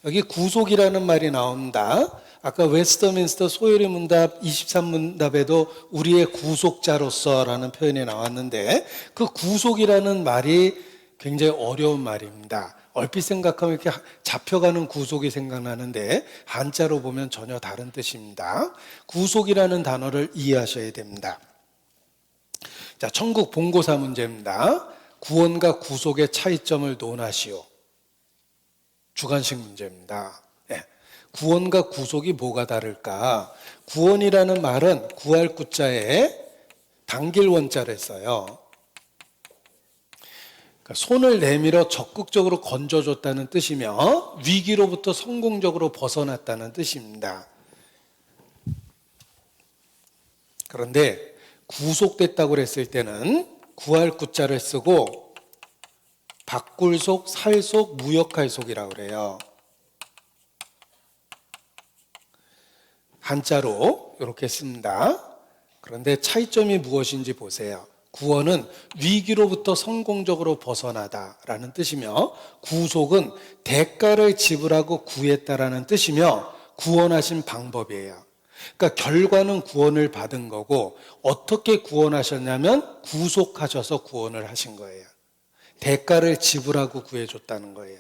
여기 구속이라는 말이 나옵니다. 아까 웨스터민스터 소요리 문답 23문답에도 우리의 구속자로서라는 표현이 나왔는데 그 구속이라는 말이 굉장히 어려운 말입니다. 얼핏 생각하면 이렇게 잡혀가는 구속이 생각나는데 한자로 보면 전혀 다른 뜻입니다. 구속이라는 단어를 이해하셔야 됩니다. 자, 천국 본고사 문제입니다. 구원과 구속의 차이점을 논하시오. 주관식 문제입니다. 네. 구원과 구속이 뭐가 다를까? 구원이라는 말은 구할 구자에 당길 원자를 써요. 손을 내밀어 적극적으로 건져줬다는 뜻이며 위기로부터 성공적으로 벗어났다는 뜻입니다. 그런데 구속됐다고 그랬을 때는 구할 구자를 쓰고 바꿀속, 살속, 무역할 속이라고 그래요. 한자로 이렇게 씁니다. 그런데 차이점이 무엇인지 보세요. 구원은 위기로부터 성공적으로 벗어나다라는 뜻이며 구속은 대가를 지불하고 구했다라는 뜻이며 구원하신 방법이에요. 그러니까 결과는 구원을 받은 거고 어떻게 구원하셨냐면 구속하셔서 구원을 하신 거예요. 대가를 지불하고 구해줬다는 거예요.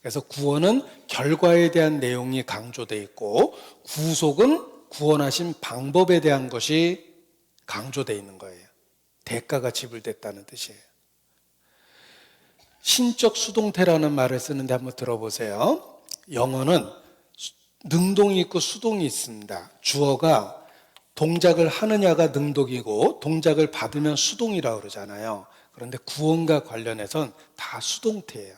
그래서 구원은 결과에 대한 내용이 강조되어 있고 구속은 구원하신 방법에 대한 것이 강조되어 있는 거예요. 대가가 지불됐다는 뜻이에요. 신적 수동태라는 말을 쓰는데 한번 들어보세요. 영어는 능동이 있고 수동이 있습니다. 주어가 동작을 하느냐가 능동이고 동작을 받으면 수동이라고 그러잖아요. 그런데 구원과 관련해서는 다 수동태예요.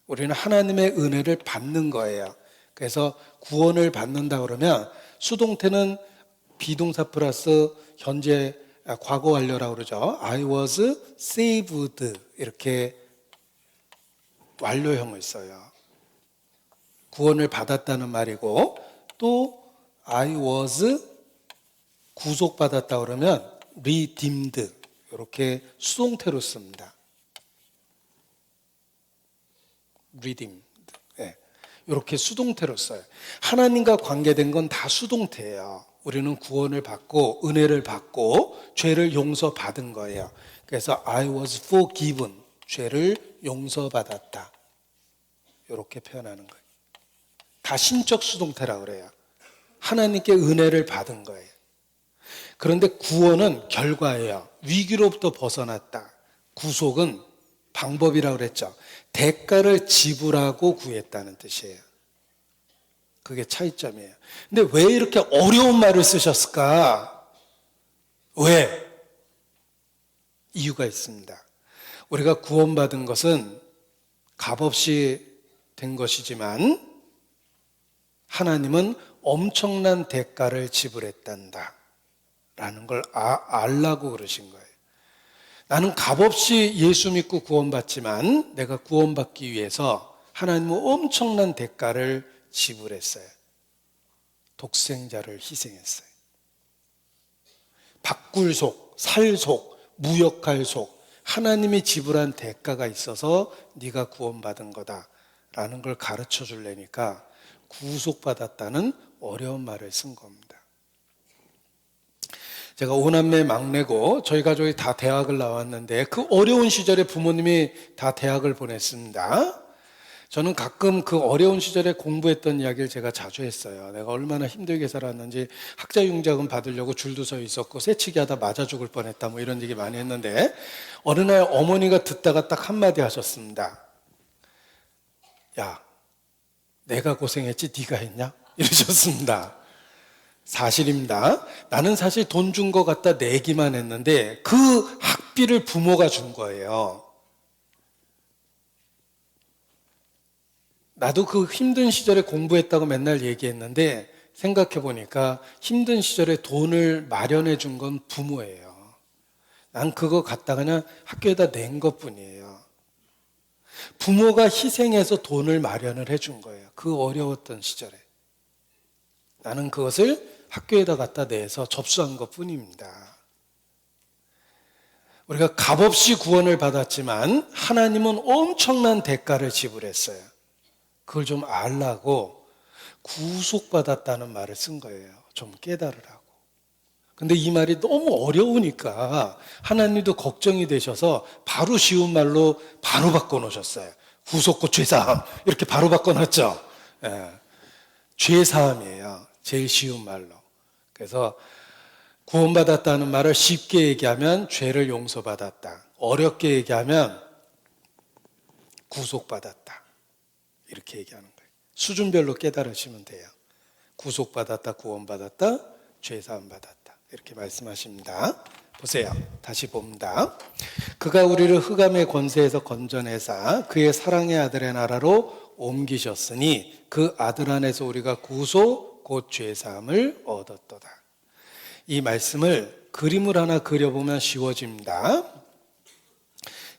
우리는 하나님의 은혜를 받는 거예요. 그래서 구원을 받는다 그러면 수동태는 비동사 플러스 현재 과거 완료라고 그러죠. I was saved 이렇게 완료형을 써요. 구원을 받았다는 말이고 또 I was 구속받았다 그러면 redeemed 이렇게 수동태로 씁니다. redeemed 네. 이렇게 수동태로 써요. 하나님과 관계된 건 다 수동태예요. 우리는 구원을 받고 은혜를 받고 죄를 용서받은 거예요. 그래서 I was forgiven, 죄를 용서받았다. 이렇게 표현하는 거예요. 다 신적 수동태라고 그래요. 하나님께 은혜를 받은 거예요. 그런데 구원은 결과예요. 위기로부터 벗어났다. 구속은 방법이라고 그랬죠. 대가를 지불하고 구했다는 뜻이에요. 그게 차이점이에요. 근데 왜 이렇게 어려운 말을 쓰셨을까? 왜? 이유가 있습니다. 우리가 구원받은 것은 값없이 된 것이지만 하나님은 엄청난 대가를 지불했단다 라는 걸 알라고 그러신 거예요. 나는 값없이 예수 믿고 구원받지만 내가 구원받기 위해서 하나님은 엄청난 대가를 지불했어요. 독생자를 희생했어요. 바꿀 속, 살 속, 무역할 속, 하나님이 지불한 대가가 있어서 네가 구원받은 거다라는 걸 가르쳐 주려니까 구속받았다는 어려운 말을 쓴 겁니다. 제가 5남매 막내고 저희 가족이 다 대학을 나왔는데 그 어려운 시절에 부모님이 다 대학을 보냈습니다. 저는 가끔 그 어려운 시절에 공부했던 이야기를 제가 자주 했어요. 내가 얼마나 힘들게 살았는지 학자융자금 받으려고 줄도 서 있었고 새치기 하다 맞아 죽을 뻔했다 뭐 이런 얘기 많이 했는데 어느 날 어머니가 듣다가 딱 한마디 하셨습니다. 야, 내가 고생했지 네가 했냐? 이러셨습니다. 사실입니다. 나는 사실 돈 준 거 갖다 내기만 했는데 그 학비를 부모가 준 거예요. 나도 그 힘든 시절에 공부했다고 맨날 얘기했는데 생각해 보니까 힘든 시절에 돈을 마련해 준 건 부모예요. 난 그거 갖다 그냥 학교에다 낸 것뿐이에요. 부모가 희생해서 돈을 마련을 해준 거예요. 그 어려웠던 시절에. 나는 그것을 학교에다 갖다 내서 접수한 것뿐입니다. 우리가 값없이 구원을 받았지만 하나님은 엄청난 대가를 지불했어요. 그걸 좀 알라고 구속받았다는 말을 쓴 거예요. 좀 깨달으라고. 근데 이 말이 너무 어려우니까 하나님도 걱정이 되셔서 바로 쉬운 말로 바로 바꿔놓으셨어요. 구속고 죄사함 이렇게 바로 바꿔놨죠. 예. 죄사함이에요. 제일 쉬운 말로. 그래서 구원받았다는 말을 쉽게 얘기하면 죄를 용서받았다. 어렵게 얘기하면 구속받았다. 이렇게 얘기하는 거예요. 수준별로 깨달으시면 돼요. 구속받았다, 구원받았다, 죄사함 받았다. 이렇게 말씀하십니다. 보세요. 다시 봅니다. 그가 우리를 흑암의 권세에서 건져내사 그의 사랑의 아들의 나라로 옮기셨으니 그 아들 안에서 우리가 구속 곧 죄사함을 얻었도다. 이 말씀을 그림을 하나 그려보면 쉬워집니다.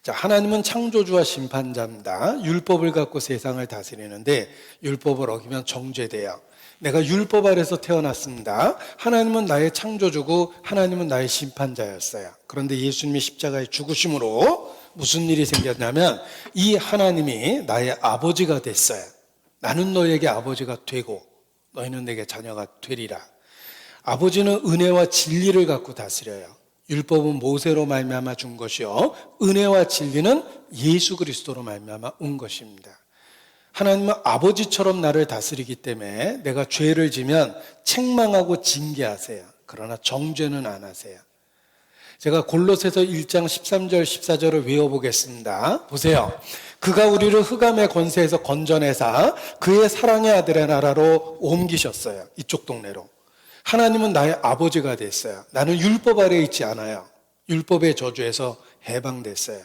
자, 하나님은 창조주와 심판자입니다. 율법을 갖고 세상을 다스리는데 율법을 어기면 정죄돼요. 내가 율법 아래서 태어났습니다. 하나님은 나의 창조주고 하나님은 나의 심판자였어요. 그런데 예수님이 십자가에 죽으심으로 무슨 일이 생겼냐면 이 하나님이 나의 아버지가 됐어요. 나는 너에게 아버지가 되고 너희는 내게 자녀가 되리라. 아버지는 은혜와 진리를 갖고 다스려요. 율법은 모세로 말미암아 준 것이요 은혜와 진리는 예수 그리스도로 말미암아 온 것입니다. 하나님은 아버지처럼 나를 다스리기 때문에 내가 죄를 지면 책망하고 징계하세요. 그러나 정죄는 안 하세요. 제가 골로새서 1장 13절 14절을 외워보겠습니다. 보세요. 그가 우리를 흑암의 권세에서 건져내사 그의 사랑의 아들의 나라로 옮기셨어요. 이쪽 동네로. 하나님은 나의 아버지가 됐어요. 나는 율법 아래에 있지 않아요. 율법의 저주에서 해방됐어요.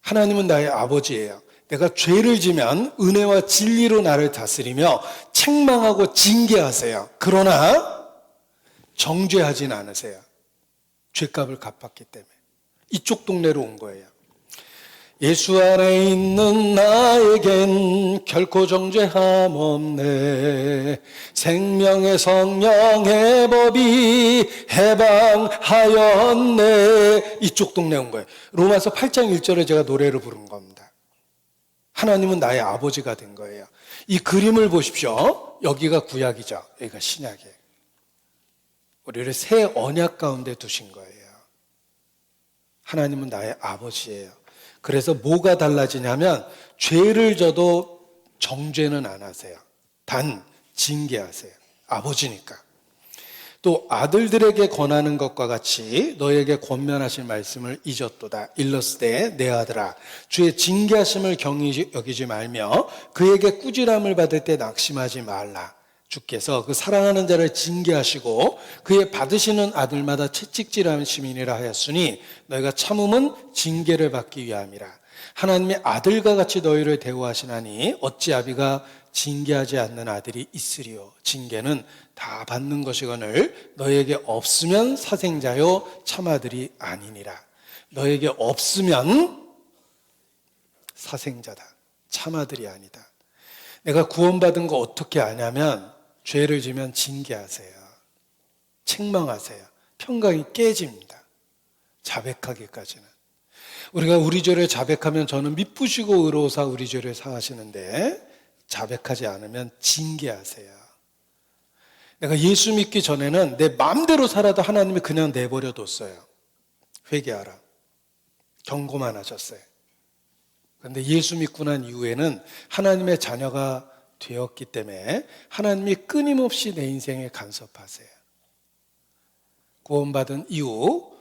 하나님은 나의 아버지예요. 내가 죄를 지면 은혜와 진리로 나를 다스리며 책망하고 징계하세요. 그러나 정죄하진 않으세요. 죄값을 갚았기 때문에. 이쪽 동네로 온 거예요. 예수 안에 있는 나에겐 결코 정죄함 없네. 생명의 성령의 법이 해방하였네. 이쪽 동네 온 거예요. 로마서 8장 1절에 제가 노래를 부른 겁니다. 하나님은 나의 아버지가 된 거예요. 이 그림을 보십시오. 여기가 구약이죠. 여기가 신약이에요. 우리를 새 언약 가운데 두신 거예요. 하나님은 나의 아버지예요. 그래서 뭐가 달라지냐면 죄를 져도 정죄는 안 하세요. 단 징계하세요. 아버지니까. 또 아들들에게 권하는 것과 같이 너에게 권면하실 말씀을 잊었도다. 일렀으되 내 아들아 주의 징계하심을 경히 여기지 말며 그에게 꾸지람을 받을 때 낙심하지 말라. 주께서 그 사랑하는 자를 징계하시고 그의 받으시는 아들마다 채찍질하심이니라 하였으니 너희가 참음은 징계를 받기 위함이라. 하나님의 아들과 같이 너희를 대우하시나니 어찌 아비가 징계하지 않는 아들이 있으리요. 징계는 다 받는 것이거늘 너에게 없으면 사생자요 참아들이 아니니라. 너에게 없으면 사생자다. 참아들이 아니다. 내가 구원받은 거 어떻게 아냐면 죄를 지면 징계하세요. 책망하세요. 평강이 깨집니다. 자백하기까지는. 우리가 우리 죄를 자백하면 저는 미쁘시고 의로우사 우리 죄를 사하시는데 자백하지 않으면 징계하세요. 내가 예수 믿기 전에는 내 마음대로 살아도 하나님이 그냥 내버려 뒀어요. 회개하라. 경고만 하셨어요. 그런데 예수 믿고 난 이후에는 하나님의 자녀가 되었기 때문에 하나님이 끊임없이 내 인생에 간섭하세요. 구원받은 이후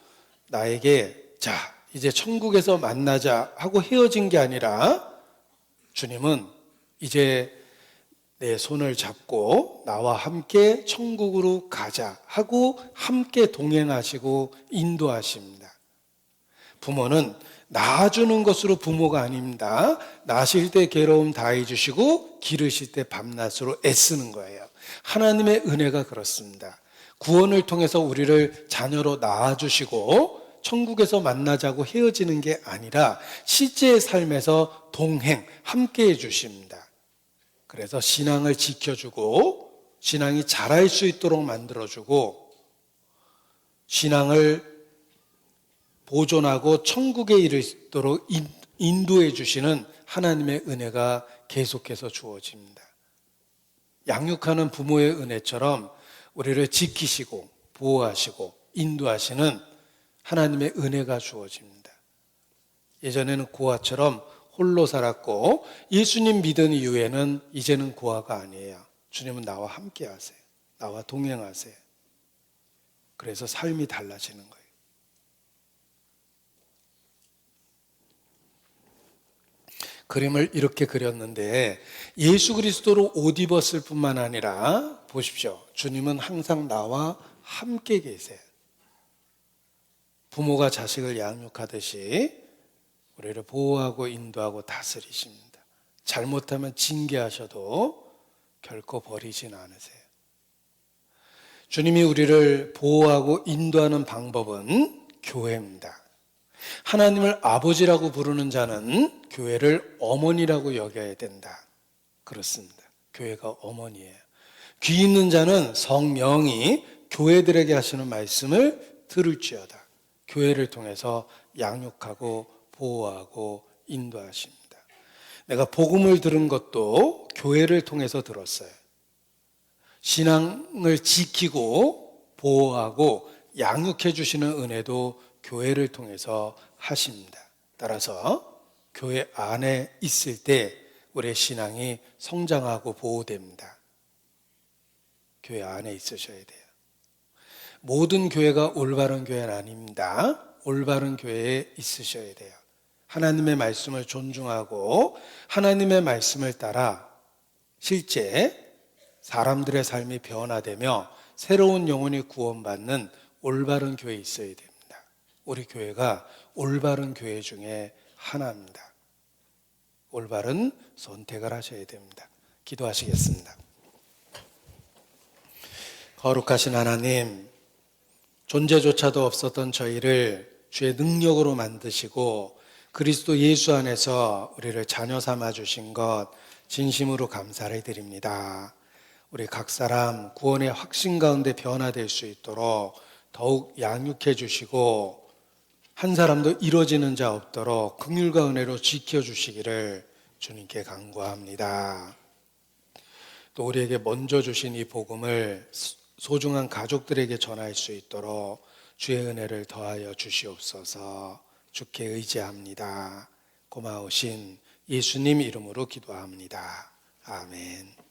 나에게 자 이제 천국에서 만나자 하고 헤어진 게 아니라 주님은 이제 내 손을 잡고 나와 함께 천국으로 가자 하고 함께 동행하시고 인도하십니다. 부모는 낳아주는 것으로 부모가 아닙니다. 낳으실 때 괴로움 다해 주시고 기르실 때 밤낮으로 애쓰는 거예요. 하나님의 은혜가 그렇습니다. 구원을 통해서 우리를 자녀로 낳아주시고 천국에서 만나자고 헤어지는 게 아니라 실제의 삶에서 동행, 함께 해주십니다. 그래서 신앙을 지켜주고 신앙이 자랄 수 있도록 만들어주고 신앙을 보존하고 천국에 이르도록 인도해 주시는 하나님의 은혜가 계속해서 주어집니다. 양육하는 부모의 은혜처럼 우리를 지키시고 보호하시고 인도하시는 하나님의 은혜가 주어집니다. 예전에는 고아처럼 홀로 살았고 예수님 믿은 이후에는 이제는 고아가 아니에요. 주님은 나와 함께 하세요. 나와 동행하세요. 그래서 삶이 달라지는 거예요. 그림을 이렇게 그렸는데 예수 그리스도로 옷 입었을 뿐만 아니라 보십시오. 주님은 항상 나와 함께 계세요. 부모가 자식을 양육하듯이 우리를 보호하고 인도하고 다스리십니다. 잘못하면 징계하셔도 결코 버리진 않으세요. 주님이 우리를 보호하고 인도하는 방법은 교회입니다. 하나님을 아버지라고 부르는 자는 교회를 어머니라고 여겨야 된다. 그렇습니다. 교회가 어머니예요. 귀 있는 자는 성령이 교회들에게 하시는 말씀을 들을지어다. 교회를 통해서 양육하고 보호하고 인도하십니다. 내가 복음을 들은 것도 교회를 통해서 들었어요. 신앙을 지키고 보호하고 양육해 주시는 은혜도 교회를 통해서 하십니다. 따라서 교회 안에 있을 때 우리의 신앙이 성장하고 보호됩니다. 교회 안에 있으셔야 돼요. 모든 교회가 올바른 교회는 아닙니다. 올바른 교회에 있으셔야 돼요. 하나님의 말씀을 존중하고 하나님의 말씀을 따라 실제 사람들의 삶이 변화되며 새로운 영혼이 구원받는 올바른 교회에 있어야 됩니다. 우리 교회가 올바른 교회 중에 하나입니다. 올바른 선택을 하셔야 됩니다. 기도하시겠습니다. 거룩하신 하나님, 존재조차도 없었던 저희를 주의 능력으로 만드시고 그리스도 예수 안에서 우리를 자녀 삼아 주신 것 진심으로 감사를 드립니다. 우리 각 사람 구원의 확신 가운데 변화될 수 있도록 더욱 양육해 주시고 한 사람도 이루어지는 자 없도록 긍휼과 은혜로 지켜주시기를 주님께 간구합니다. 또 우리에게 먼저 주신 이 복음을 소중한 가족들에게 전할 수 있도록 주의 은혜를 더하여 주시옵소서. 주께 의지합니다. 고마우신 예수님 이름으로 기도합니다. 아멘.